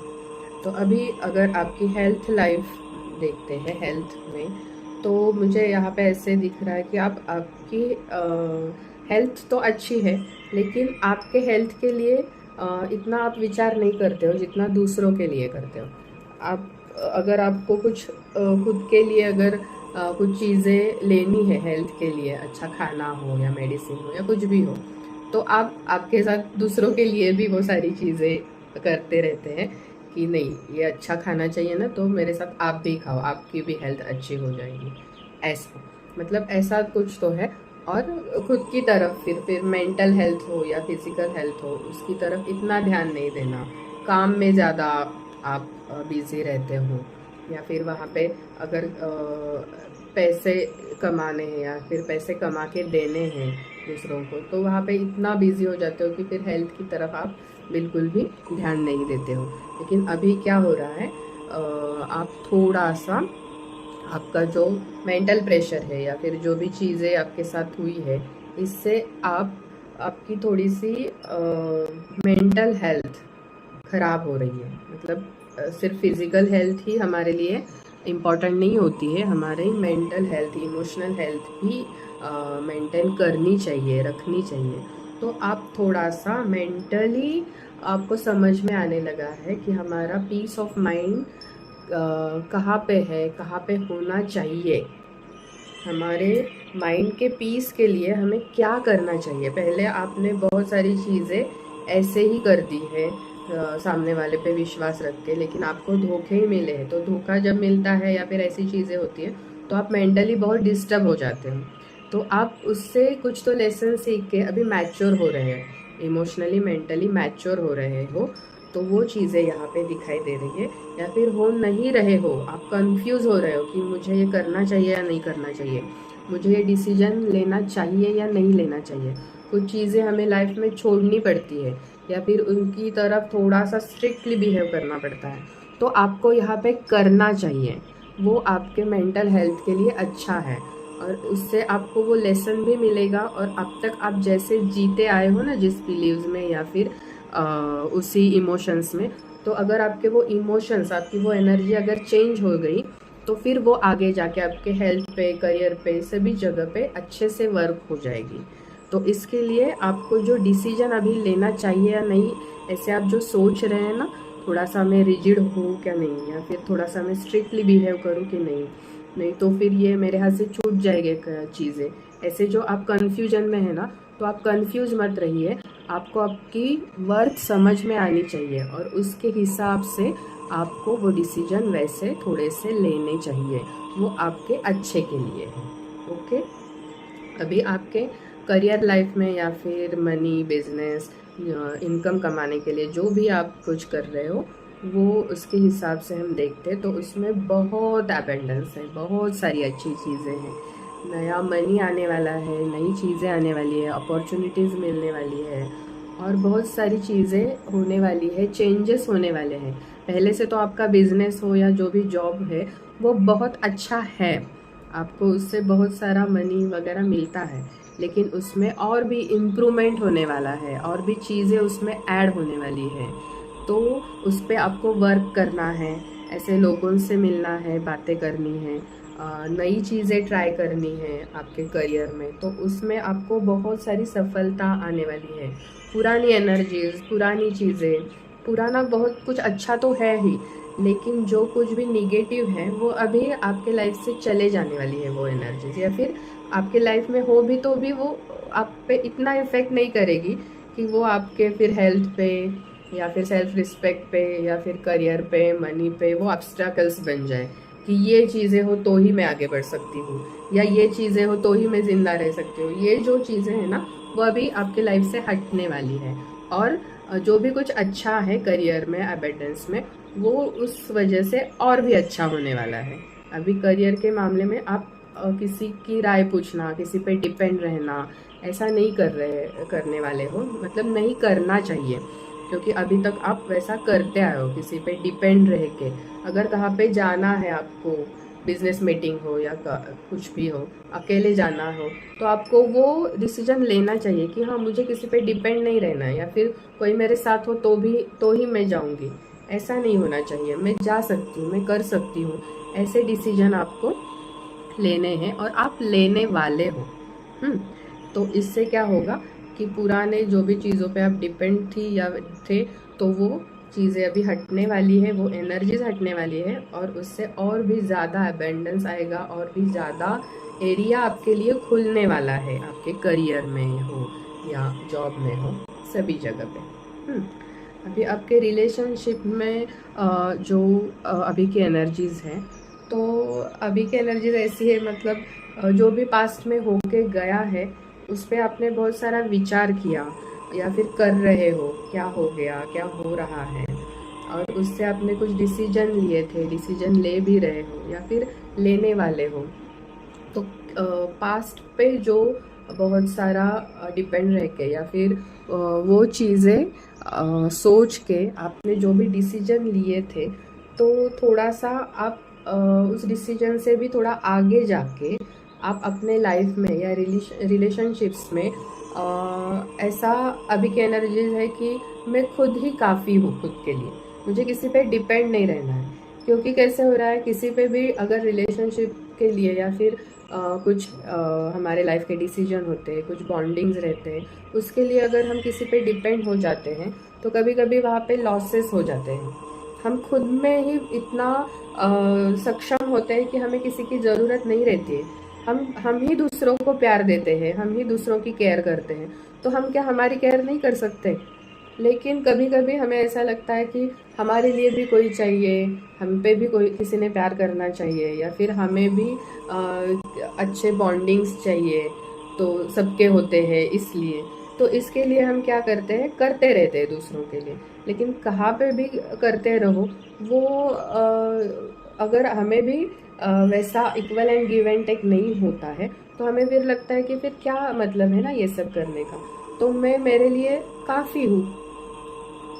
तो अभी अगर आपकी हेल्थ लाइफ देखते हैं, हेल्थ में, तो मुझे यहाँ पे ऐसे दिख रहा है कि आपकी हेल्थ तो अच्छी है, लेकिन आपके हेल्थ के लिए इतना आप विचार नहीं करते हो जितना दूसरों के लिए करते हो। आप अगर आपको कुछ खुद के लिए अगर कुछ चीज़ें लेनी है हेल्थ के लिए, अच्छा खाना हो या मेडिसिन हो या कुछ भी हो, तो आप आपके साथ दूसरों के लिए भी वो सारी चीज़ें करते रहते हैं कि नहीं ये अच्छा खाना चाहिए ना, तो मेरे साथ आप भी खाओ, आपकी भी हेल्थ अच्छी हो जाएगी, ऐसा, मतलब ऐसा कुछ तो है। और खुद की तरफ फिर मेंटल हेल्थ हो या फिजिकल हेल्थ हो, उसकी तरफ इतना ध्यान नहीं देना, काम में ज़्यादा आप बिजी रहते हो, या फिर वहाँ पे अगर पैसे कमाने हैं या फिर पैसे कमा के देने हैं दूसरों को, तो वहाँ पे इतना बिजी हो जाते हो कि फिर हेल्थ की तरफ आप बिल्कुल भी ध्यान नहीं देते हो। लेकिन अभी क्या हो रहा है, आप थोड़ा सा आपका जो मेंटल प्रेशर है या फिर जो भी चीज़ें आपके साथ हुई है, इससे आपकी थोड़ी सी मेंटल हेल्थ ख़राब हो रही है। मतलब सिर्फ फिज़िकल हेल्थ ही हमारे लिए इम्पॉर्टेंट नहीं होती है, हमारे मेंटल हेल्थ, इमोशनल हेल्थ भी मेंटेन करनी चाहिए, रखनी चाहिए। तो आप थोड़ा सा मेंटली, आपको समझ में आने लगा है कि हमारा पीस ऑफ माइंड कहाँ पे है, कहाँ पे होना चाहिए, हमारे माइंड के पीस के लिए हमें क्या करना चाहिए। पहले आपने बहुत सारी चीज़ें ऐसे ही कर दी है सामने वाले पे विश्वास रख के, लेकिन आपको धोखे ही मिले हैं। तो धोखा जब मिलता है या फिर ऐसी चीज़ें होती है तो आप मेंटली बहुत डिस्टर्ब हो जाते हो। तो आप उससे कुछ तो लेसन सीख के अभी मैच्योर हो रहे हैं, इमोशनली मेंटली मैच्योर हो रहे हो, तो वो चीज़ें यहाँ पे दिखाई दे रही है। या फिर हो नहीं रहे हो, आप कंफ्यूज हो रहे हो कि मुझे ये करना चाहिए या नहीं करना चाहिए, मुझे ये डिसीजन लेना चाहिए या नहीं लेना चाहिए। कुछ चीज़ें हमें लाइफ में छोड़नी पड़ती है या फिर उनकी तरफ थोड़ा सा स्ट्रिक्टली बिहेव करना पड़ता है, तो आपको यहाँ पे करना चाहिए। वो आपके मेंटल हेल्थ के लिए अच्छा है, और उससे आपको वो लेसन भी मिलेगा। और अब तक आप जैसे जीते आए हो ना, जिस बिलीव्स में या फिर उसी इमोशंस में, तो अगर आपके वो इमोशंस, आपकी वो एनर्जी अगर चेंज हो गई, तो फिर वो आगे जाके आपके हेल्थ पे, करियर पे, सभी जगह पे अच्छे से वर्क हो जाएगी। तो इसके लिए आपको जो डिसीजन अभी लेना चाहिए या नहीं, ऐसे आप जो सोच रहे हैं ना, थोड़ा सा मैं रिजिड हूँ क्या नहीं, या फिर थोड़ा सा मैं स्ट्रिक्टली बिहेव करूँ कि नहीं, नहीं तो फिर ये मेरे हाथ से छूट जाएंगे चीज़ें, ऐसे जो आप कन्फ्यूजन में है ना, तो आप कन्फ्यूज मत रहिए। आपको आपकी वर्थ समझ में आनी चाहिए और उसके हिसाब से आपको वो डिसीजन वैसे थोड़े से लेने चाहिए, वो आपके अच्छे के लिए है। ओके, अभी आपके करियर लाइफ में या फिर मनी, बिजनेस, इनकम कमाने के लिए जो भी आप कुछ कर रहे हो, वो उसके हिसाब से हम देखते हैं तो उसमें बहुत अबेंडेंस है, बहुत सारी अच्छी चीज़ें हैं, नया मनी आने वाला है, नई चीज़ें आने वाली है, अपॉर्चुनिटीज़ मिलने वाली है और बहुत सारी चीज़ें होने वाली है, चेंजेस होने वाले हैं। पहले से तो आपका बिजनेस हो या जो भी जॉब है वो बहुत अच्छा है, आपको उससे बहुत सारा मनी वगैरह मिलता है, लेकिन उसमें और भी इम्प्रूवमेंट होने वाला है और भी चीज़ें उसमें ऐड होने वाली है। तो उस पर आपको वर्क करना है, ऐसे लोगों से मिलना है, बातें करनी है, नई चीज़ें ट्राई करनी है आपके करियर में, तो उसमें आपको बहुत सारी सफलता आने वाली है। पुरानी एनर्जीज, पुरानी चीज़ें, पुराना बहुत कुछ अच्छा तो है ही, लेकिन जो कुछ भी निगेटिव है वो अभी आपके लाइफ से चले जाने वाली है वो एनर्जीज, या फिर आपके लाइफ में हो भी तो भी वो आप पे इतना इफेक्ट नहीं करेगी कि वो आपके फिर हेल्थ पे या फिर सेल्फ रिस्पेक्ट पे या फिर करियर पे, मनी पे वो ऑब्स्टैकल्स बन जाए कि ये चीज़ें हो तो ही मैं आगे बढ़ सकती हूँ, या ये चीज़ें हो तो ही मैं जिंदा रह सकती हूँ। ये जो चीज़ें हैं ना वो अभी आपके लाइफ से हटने वाली है, और जो भी कुछ अच्छा है करियर में, अबेंडेंस में, वो उस वजह से और भी अच्छा होने वाला है। अभी करियर के मामले में आप किसी की राय पूछना, किसी पे डिपेंड रहना, ऐसा नहीं करने वाले हो, मतलब नहीं करना चाहिए, क्योंकि अभी तक आप वैसा करते आए हो, किसी पे डिपेंड रह के। अगर कहाँ पे जाना है आपको, बिजनेस मीटिंग हो या कुछ भी हो, अकेले जाना हो, तो आपको वो डिसीजन लेना चाहिए कि हाँ मुझे किसी पे डिपेंड नहीं रहना है, या फिर कोई मेरे साथ हो तो ही मैं जाऊंगी। ऐसा नहीं होना चाहिए, मैं जा सकती हूँ, मैं कर सकती हूँ, ऐसे डिसीजन आपको लेने हैं और आप लेने वाले हो। हम्म, तो इससे क्या होगा कि पुराने जो भी चीज़ों पे आप डिपेंड थी या थे, तो वो चीज़ें अभी हटने वाली है, वो एनर्जीज हटने वाली है, और उससे और भी ज़्यादा अबेंडेंस आएगा, और भी ज़्यादा एरिया आपके लिए खुलने वाला है, आपके करियर में हो या जॉब में हो, सभी जगह पे। अभी आपके रिलेशनशिप में जो अभी की एनर्जीज हैं, तो अभी की एनर्जीज ऐसी है, मतलब जो भी पास्ट में होके गया है उस पर आपने बहुत सारा विचार किया या फिर कर रहे हो, क्या हो गया, क्या हो रहा है, और उससे आपने कुछ डिसीजन लिए थे, डिसीजन ले भी रहे हो या फिर लेने वाले हो। तो पास्ट पे जो बहुत सारा डिपेंड रह के या फिर वो चीज़ें सोच के आपने जो भी डिसीजन लिए थे, तो थोड़ा सा आप उस डिसीजन से भी थोड़ा आगे जाके आप अपने लाइफ में या रिलेशनशिप्स में ऐसा अभी की एनर्जीज है कि मैं खुद ही काफ़ी हूँ खुद के लिए, मुझे किसी पे डिपेंड नहीं रहना है। क्योंकि कैसे हो रहा है, किसी पे भी अगर रिलेशनशिप के लिए या फिर कुछ हमारे लाइफ के डिसीजन होते हैं, कुछ बॉन्डिंग्स रहते हैं, उसके लिए अगर हम किसी पे डिपेंड हो जाते हैं तो कभी कभी वहाँ पे लॉसेस हो जाते हैं। हम खुद में ही इतना सक्षम होते हैं कि हमें किसी की ज़रूरत नहीं रहती है, हम ही दूसरों को प्यार देते हैं, हम ही दूसरों की केयर करते हैं, तो हम क्या हमारी केयर नहीं कर सकते? लेकिन कभी कभी हमें ऐसा लगता है कि हमारे लिए भी कोई चाहिए, हम पे भी कोई, किसी ने प्यार करना चाहिए, या फिर हमें भी अच्छे बॉन्डिंग्स चाहिए, तो सबके होते हैं इसलिए। तो इसके लिए हम क्या करते हैं, करते रहते हैं दूसरों के लिए, लेकिन कहाँ पे भी करते रहो वो अगर हमें भी वैसा equal and give and take नहीं होता है, तो हमें फिर लगता है कि फिर क्या मतलब है ना ये सब करने का। तो मैं मेरे लिए काफ़ी हूँ,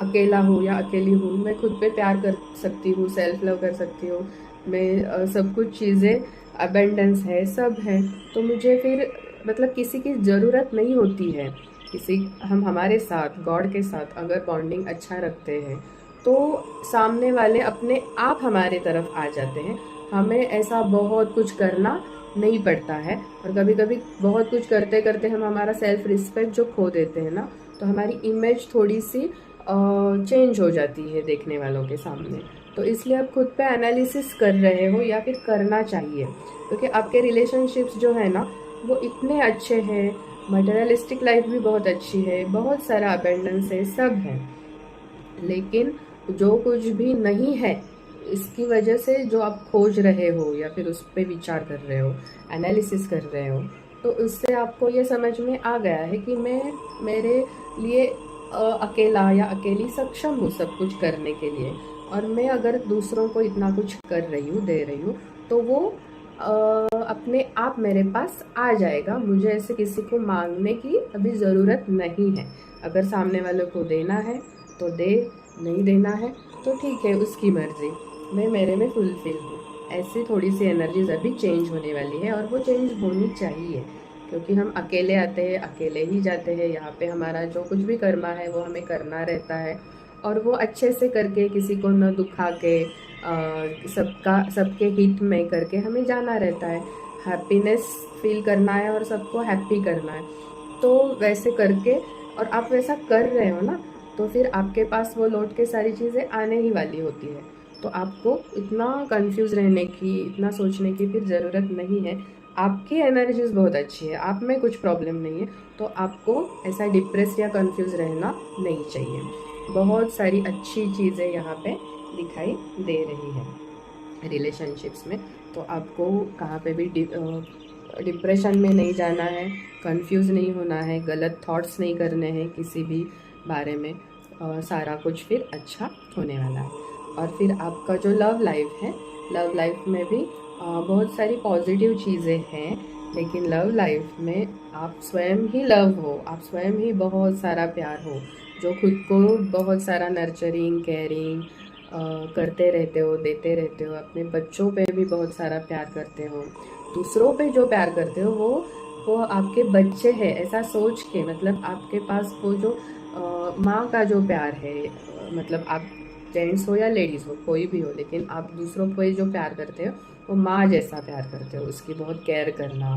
अकेला हूँ या अकेली हूँ, मैं खुद पे प्यार कर सकती हूँ, सेल्फ लव कर सकती हूँ, मैं सब कुछ चीज़ें, अबेंडेंस है, सब है, तो मुझे फिर मतलब किसी की ज़रूरत नहीं होती है। किसी, हम हमारे साथ, गॉड के साथ अगर बॉन्डिंग अच्छा रखते हैं तो सामने वाले अपने आप हमारे तरफ आ जाते हैं, हमें ऐसा बहुत कुछ करना नहीं पड़ता है। और कभी कभी बहुत कुछ करते करते हम हमारा सेल्फ रिस्पेक्ट जो खो देते हैं ना, तो हमारी इमेज थोड़ी सी चेंज हो जाती है देखने वालों के सामने। तो इसलिए आप खुद पे एनालिसिस कर रहे हो या फिर करना चाहिए, क्योंकि आपके रिलेशनशिप्स जो है ना वो इतने अच्छे हैं, मटेरियलिस्टिक लाइफ भी बहुत अच्छी है, बहुत सारा अबेंडेंस है, सब है। लेकिन जो कुछ भी नहीं है, इसकी वजह से जो आप खोज रहे हो या फिर उस पर विचार कर रहे हो, एनालिसिस कर रहे हो, तो उससे आपको ये समझ में आ गया है कि मैं मेरे लिए अकेला या अकेली सक्षम हूँ सब कुछ करने के लिए। और मैं अगर दूसरों को इतना कुछ कर रही हूँ, दे रही हूँ, तो वो अपने आप मेरे पास आ जाएगा। मुझे ऐसे किसी को मांगने की अभी ज़रूरत नहीं है। अगर सामने वालों को देना है तो दे, नहीं देना है तो ठीक है, उसकी मर्ज़ी, मैं मेरे में फुलफिल हूँ। ऐसी थोड़ी सी एनर्जीज अभी चेंज होने वाली है, और वो चेंज होनी चाहिए, क्योंकि हम अकेले आते हैं, अकेले ही जाते हैं। यहाँ पे हमारा जो कुछ भी कर्मा है वो हमें करना रहता है, और वो अच्छे से करके, किसी को न दुखा के, सबके हित में करके हमें जाना रहता है। हैप्पीनेस फील करना है और सबको हैप्पी करना है, तो वैसे करके, और आप वैसा कर रहे हो ना, तो फिर आपके पास वो लौट के सारी चीज़ें आने ही वाली होती है। तो आपको इतना कंफ्यूज रहने की, इतना सोचने की फिर ज़रूरत नहीं है। आपकी एनर्जीज बहुत अच्छी है, आप में कुछ प्रॉब्लम नहीं है, तो आपको ऐसा डिप्रेस या कंफ्यूज रहना नहीं चाहिए। बहुत सारी अच्छी चीज़ें यहाँ पे दिखाई दे रही है रिलेशनशिप्स में। तो आपको कहाँ पे भी डिप्रेशन में नहीं जाना है, कंफ्यूज नहीं होना है, गलत थॉट्स नहीं करने हैं किसी भी बारे में। सारा कुछ फिर अच्छा होने वाला है। और फिर आपका जो लव लाइफ है, लव लाइफ में भी बहुत सारी पॉजिटिव चीज़ें हैं, लेकिन लव लाइफ में आप स्वयं ही लव हो, आप स्वयं ही बहुत सारा प्यार हो, जो खुद को बहुत सारा नर्चरिंग, केयरिंग करते रहते हो, देते रहते हो। अपने बच्चों पे भी बहुत सारा प्यार करते हो। दूसरों पे जो प्यार करते हो वो आपके बच्चे हैं ऐसा सोच के, मतलब आपके पास वो जो माँ का जो प्यार है, मतलब आप जेंट्स हो या लेडीज़ हो, कोई भी हो, लेकिन आप दूसरों पे जो प्यार करते हो वो माँ जैसा प्यार करते हो। उसकी बहुत केयर करना,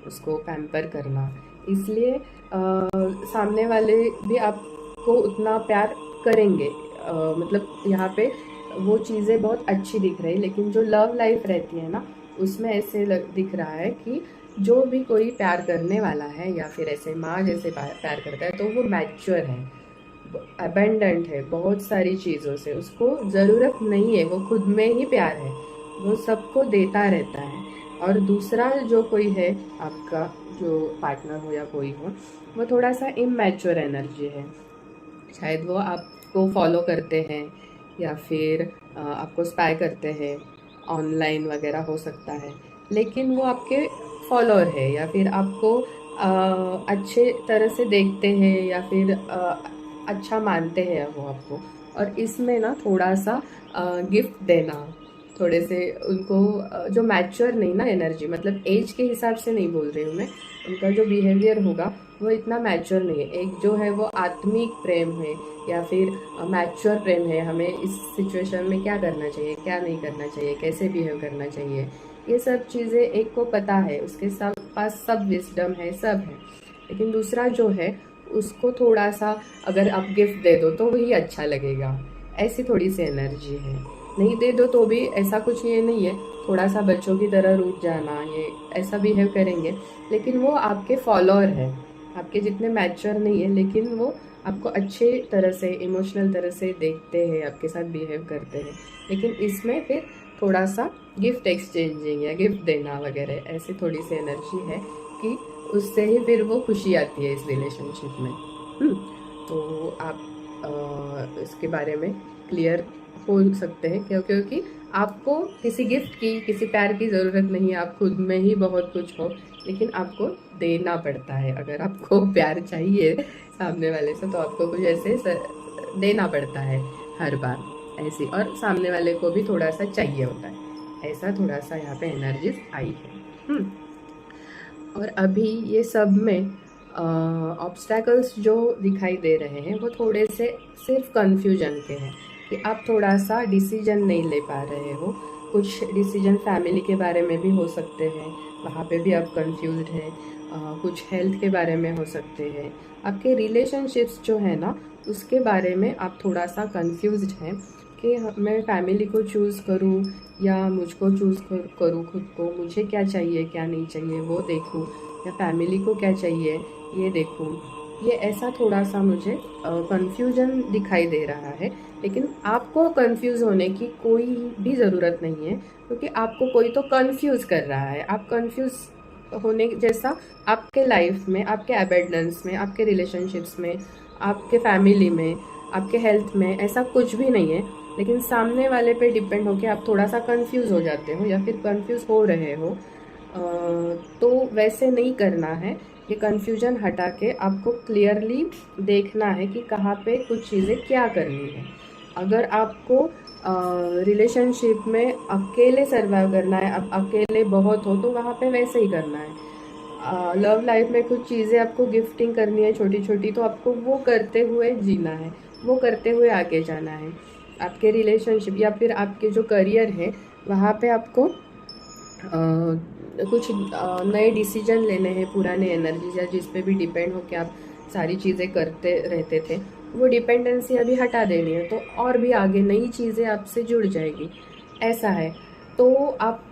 उसको पैम्पर करना, इसलिए सामने वाले भी आपको उतना प्यार करेंगे। मतलब यहाँ पे वो चीज़ें बहुत अच्छी दिख रही, लेकिन जो लव लाइफ रहती है ना, उसमें ऐसे दिख रहा है कि जो भी कोई प्यार करने वाला है या फिर ऐसे माँ जैसे प्यार करता है, तो वो मैच्योर है, अबेंडेंट है बहुत सारी चीज़ों से, उसको ज़रूरत नहीं है, वो खुद में ही प्यार है, वो सबको देता रहता है। और दूसरा जो कोई है आपका, जो पार्टनर हो या कोई हो, वो थोड़ा सा इमैच्योर एनर्जी है। शायद वो आपको फॉलो करते हैं या फिर आपको स्पाई करते हैं, ऑनलाइन वगैरह हो सकता है, लेकिन वो आपके फॉलोअर है, या फिर आपको अच्छे तरह से देखते हैं, या फिर अच्छा मानते हैं वो आपको। और इसमें ना थोड़ा सा गिफ्ट देना, थोड़े से उनको जो मैच्योर नहीं ना एनर्जी, मतलब एज के हिसाब से नहीं बोल रही हूँ मैं, उनका जो बिहेवियर होगा वो इतना मैच्योर नहीं है। एक जो है वो आत्मिक प्रेम है या फिर मैच्योर प्रेम है, हमें इस सिचुएशन में क्या करना चाहिए, क्या नहीं करना चाहिए, कैसे बिहेव करना चाहिए, ये सब चीज़ें एक को पता है, उसके पास सब विजडम है, सब है। लेकिन दूसरा जो है उसको थोड़ा सा अगर आप गिफ्ट दे दो तो वही अच्छा लगेगा, ऐसी थोड़ी सी एनर्जी है। नहीं दे दो तो भी ऐसा कुछ ये नहीं है, थोड़ा सा बच्चों की तरह रूठ जाना, ये ऐसा बिहेव करेंगे, लेकिन वो आपके फॉलोअर है, आपके जितने मैच्योर नहीं है, लेकिन वो आपको अच्छे तरह से, इमोशनल तरह से देखते हैं, आपके साथ बिहेव करते हैं। लेकिन इसमें फिर थोड़ा सा गिफ्ट एक्सचेंजिंग या गिफ्ट देना वगैरह, ऐसी थोड़ी सी एनर्जी है कि उससे ही फिर वो खुशी आती है इस रिलेशनशिप में। तो आप इसके बारे में क्लियर हो सकते हैं, क्योंकि आपको किसी गिफ्ट की, किसी प्यार की ज़रूरत नहीं है, आप खुद में ही बहुत कुछ हो, लेकिन आपको देना पड़ता है। अगर आपको प्यार चाहिए सामने वाले से, तो आपको कुछ ऐसे देना पड़ता है हर बार ऐसी, और सामने वाले को भी थोड़ा सा चाहिए होता है, ऐसा थोड़ा सा यहाँ पे एनर्जीज आई है। और अभी ये सब में ऑब्स्टैकल्स जो दिखाई दे रहे हैं वो थोड़े से सिर्फ कन्फ्यूजन के हैं, कि आप थोड़ा सा डिसीजन नहीं ले पा रहे हो। कुछ डिसीजन फैमिली के बारे में भी हो सकते हैं, वहाँ पे भी आप कंफ्यूज्ड हैं। कुछ हेल्थ के बारे में हो सकते हैं, आपके रिलेशनशिप्स जो है ना उसके बारे में आप थोड़ा सा कंफ्यूज्ड हैं। कि मैं फैमिली को चूज़ करूँ या मुझको चूज़ करूँ खुद को, मुझे क्या चाहिए क्या नहीं चाहिए वो देखूँ, या फैमिली को क्या चाहिए ये देखूँ, ये ऐसा थोड़ा सा मुझे कन्फ्यूजन दिखाई दे रहा है। लेकिन आपको कंफ्यूज होने की कोई भी ज़रूरत नहीं है, क्योंकि आपको कोई तो कंफ्यूज कर रहा है। आप कंफ्यूज होने जैसा आपके लाइफ में, आपके अबेंडेंस में, आपके रिलेशनशिप्स में, आपके फैमिली में, आपके हेल्थ में ऐसा कुछ भी नहीं है। लेकिन सामने वाले पे डिपेंड होके आप थोड़ा सा कंफ्यूज हो जाते हो या फिर कंफ्यूज हो रहे हो। तो वैसे नहीं करना है। ये कन्फ्यूजन हटा के आपको क्लियरली देखना है कि कहाँ पे कुछ चीज़ें क्या करनी है। अगर आपको रिलेशनशिप में अकेले सर्वाइव करना है, अब अकेले बहुत हो तो वहाँ पे वैसे ही करना है। लव लाइफ में कुछ चीज़ें आपको गिफ्टिंग करनी है छोटी छोटी, तो आपको वो करते हुए जीना है, वो करते हुए आगे जाना है। आपके रिलेशनशिप या फिर आपके जो करियर है वहाँ पे आपको कुछ नए डिसीजन लेने हैं। पुराने एनर्जी या जिस पे भी डिपेंड हो कि आप सारी चीज़ें करते रहते थे, वो डिपेंडेंसी अभी हटा देनी है, तो और भी आगे नई चीज़ें आपसे जुड़ जाएगी। ऐसा है। तो आप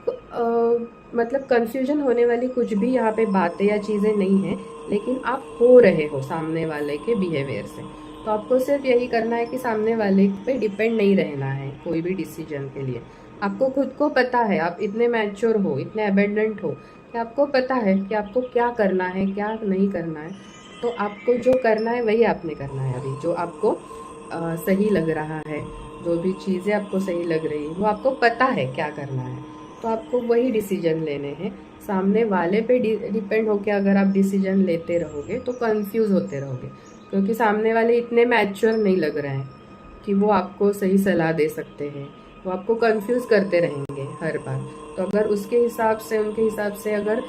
मतलब कंफ्यूजन होने वाली कुछ भी यहाँ पे बातें या चीज़ें नहीं है, लेकिन आप हो रहे हो सामने वाले के बिहेवियर से। तो आपको सिर्फ यही करना है कि सामने वाले पे डिपेंड नहीं रहना है कोई भी डिसीजन के लिए। आपको खुद को पता है, आप इतने मैच्योर हो, इतने अबेंडेंट हो कि आपको पता है कि आपको क्या करना है क्या नहीं करना है। तो आपको जो करना है वही आपने करना है। अभी जो आपको सही लग रहा है, जो भी चीज़ें आपको सही लग रही है, वो आपको पता है क्या करना है, तो आपको वही डिसीजन लेने हैं। सामने वाले पे डिपेंड होके अगर आप डिसीजन लेते रहोगे तो कंफ्यूज होते रहोगे, क्योंकि सामने वाले इतने मैच्योर नहीं लग रहे हैं कि वो आपको सही सलाह दे सकते हैं। वो आपको कंफ्यूज करते रहेंगे हर बार। तो अगर उसके हिसाब से, उनके हिसाब से अगर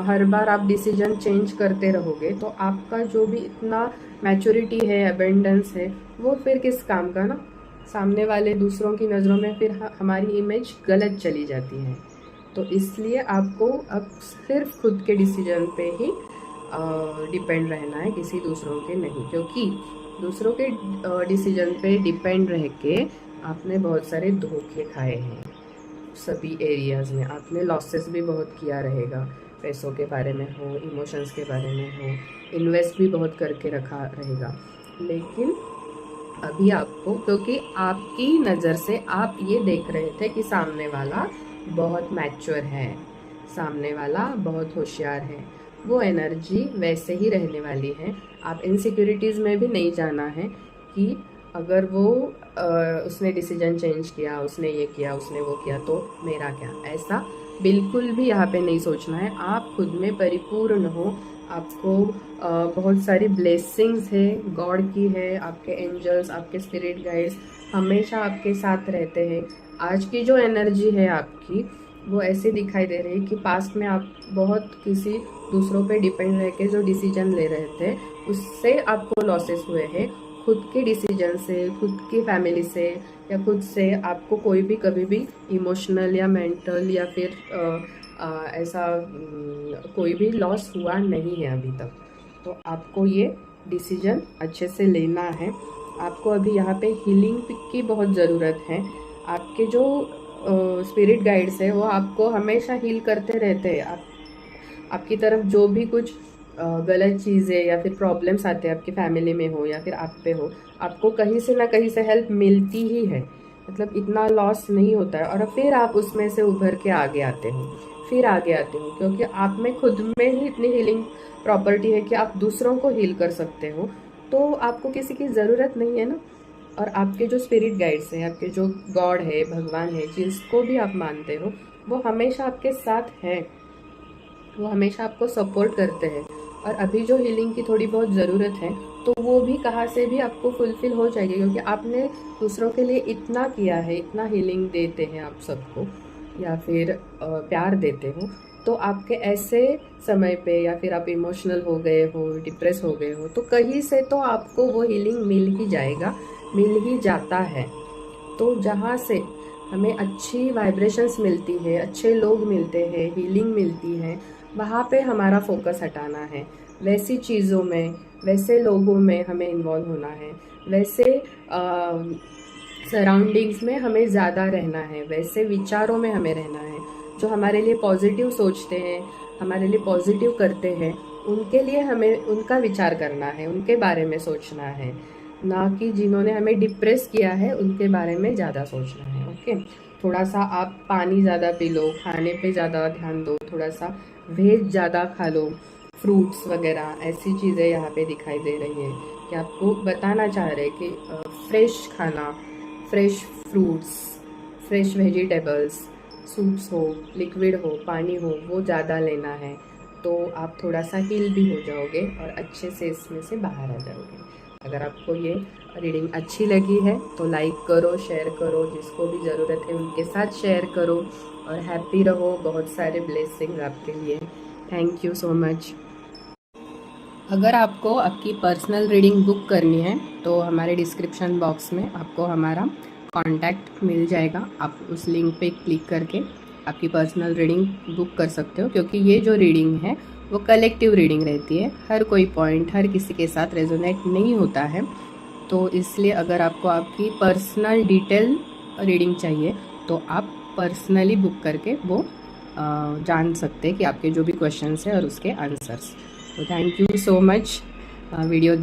हर बार आप डिसीजन चेंज करते रहोगे तो आपका जो भी इतना मैच्योरिटी है, अबेंडेंस है, वो फिर किस काम का ना। सामने वाले दूसरों की नज़रों में फिर हमारी इमेज गलत चली जाती है। तो इसलिए आपको अब सिर्फ खुद के डिसीजन पे ही डिपेंड रहना है, किसी दूसरों के नहीं। क्योंकि दूसरों के डिसीजन पे डिपेंड रह के आपने बहुत सारे धोखे खाए हैं। सभी एरियाज़ में आपने लॉसेस भी बहुत किया रहेगा, पैसों के बारे में हो, इमोशंस के बारे में हो, इन्वेस्ट भी बहुत करके रखा रहेगा। लेकिन अभी आपको, क्योंकि आपकी नज़र से आप ये देख रहे थे कि सामने वाला बहुत मैच्योर है, सामने वाला बहुत होशियार है, वो एनर्जी वैसे ही रहने वाली है। आप इनसिक्योरिटीज़ में भी नहीं जाना है कि अगर वो उसने डिसीजन चेंज किया, उसने ये किया, उसने वो किया, तो मेरा क्या। ऐसा बिल्कुल भी यहाँ पे नहीं सोचना है। आप खुद में परिपूर्ण हो। आपको बहुत सारी ब्लेसिंग्स है, गॉड की है, आपके एंजल्स, आपके स्पिरिट गाइड्स हमेशा आपके साथ रहते हैं। आज की जो एनर्जी है आपकी, वो ऐसे दिखाई दे रही है कि पास्ट में आप बहुत किसी दूसरों पे डिपेंड रह के जो डिसीजन ले रहे थे, उससे आपको लॉसेस हुए हैं। खुद के डिसीजन से, खुद की फैमिली से या खुद से आपको कोई भी कभी भी इमोशनल या मेंटल या फिर ऐसा कोई भी लॉस हुआ नहीं है अभी तक। तो आपको ये डिसीजन अच्छे से लेना है। आपको अभी यहाँ पे हीलिंग की बहुत ज़रूरत है। आपके जो स्पिरिट गाइड्स है वो आपको हमेशा हील करते रहते हैं। आपकी तरफ जो भी कुछ गलत चीज़ें या फिर प्रॉब्लम्स आते हैं, आपकी फैमिली में हो या फिर आप पे हो, आपको कहीं से ना कहीं से हेल्प मिलती ही है। मतलब इतना लॉस नहीं होता है, और फिर आप उसमें से उभर के आगे आते हो, फिर आगे आते हो, क्योंकि आप में खुद में ही इतनी हीलिंग प्रॉपर्टी है कि आप दूसरों को हील कर सकते हो। तो आपको किसी की ज़रूरत नहीं है ना। और आपके जो स्पिरिट गाइड्स हैं, आपके जो गॉड है, भगवान है, जिसको भी आप मानते हो, वो हमेशा आपके साथ है, वो हमेशा आपको सपोर्ट करते हैं। और अभी जो हीलिंग की थोड़ी बहुत ज़रूरत है, तो वो भी कहाँ से भी आपको फुलफिल हो जाएगी, क्योंकि आपने दूसरों के लिए इतना किया है, इतना हीलिंग देते हैं आप सबको, या फिर प्यार देते हो। तो आपके ऐसे समय पे या फिर आप इमोशनल हो गए हो, डिप्रेस हो गए हो, तो कहीं से तो आपको वो हीलिंग मिल ही जाएगा, मिल ही जाता है। तो जहाँ से हमें अच्छी वाइब्रेशंस मिलती है, अच्छे लोग मिलते हैं, हीलिंग मिलती है, वहाँ पे हमारा फोकस हटाना है। वैसी चीज़ों में, वैसे लोगों में हमें इन्वॉल्व होना है, वैसे सराउंडिंग्स में हमें ज़्यादा रहना है, वैसे विचारों में हमें रहना है। जो हमारे लिए पॉजिटिव सोचते हैं, हमारे लिए पॉजिटिव करते हैं, उनके लिए हमें उनका विचार करना है, उनके बारे में सोचना है, ना कि जिन्होंने हमें डिप्रेस किया है उनके बारे में ज़्यादा सोचना है। ओके, थोड़ा सा आप पानी ज़्यादा पी लो, खाने पे ज़्यादा ध्यान दो, थोड़ा सा वेज ज़्यादा खा लो, फ्रूट्स वगैरह ऐसी चीज़ें यहाँ पे दिखाई दे रही है कि आपको बताना चाह रहे हैं कि फ्रेश खाना, fresh fruits, fresh vegetables, soups हो, लिक्विड हो, पानी हो, वो ज़्यादा लेना है, तो आप थोड़ा सा हील भी हो जाओगे और अच्छे से इसमें से बाहर आ जाओगे। अगर आपको ये रीडिंग अच्छी लगी है तो लाइक करो, शेयर करो, जिसको भी ज़रूरत है उनके साथ शेयर करो, और हैप्पी रहो। बहुत सारे ब्लेसिंग्स आपके लिए। Thank you so much. अगर आपको आपकी पर्सनल रीडिंग बुक करनी है तो हमारे डिस्क्रिप्शन बॉक्स में आपको हमारा कॉन्टैक्ट मिल जाएगा। आप उस लिंक पे क्लिक करके आपकी पर्सनल रीडिंग बुक कर सकते हो, क्योंकि ये जो रीडिंग है वो कलेक्टिव रीडिंग रहती है। हर कोई पॉइंट हर किसी के साथ रेजोनेट नहीं होता है, तो इसलिए अगर आपको आपकी पर्सनल डिटेल रीडिंग चाहिए तो आप पर्सनली बुक करके वो जान सकते हैं कि आपके जो भी क्वेश्चंस हैं और उसके आंसर्स। तो thank you so much video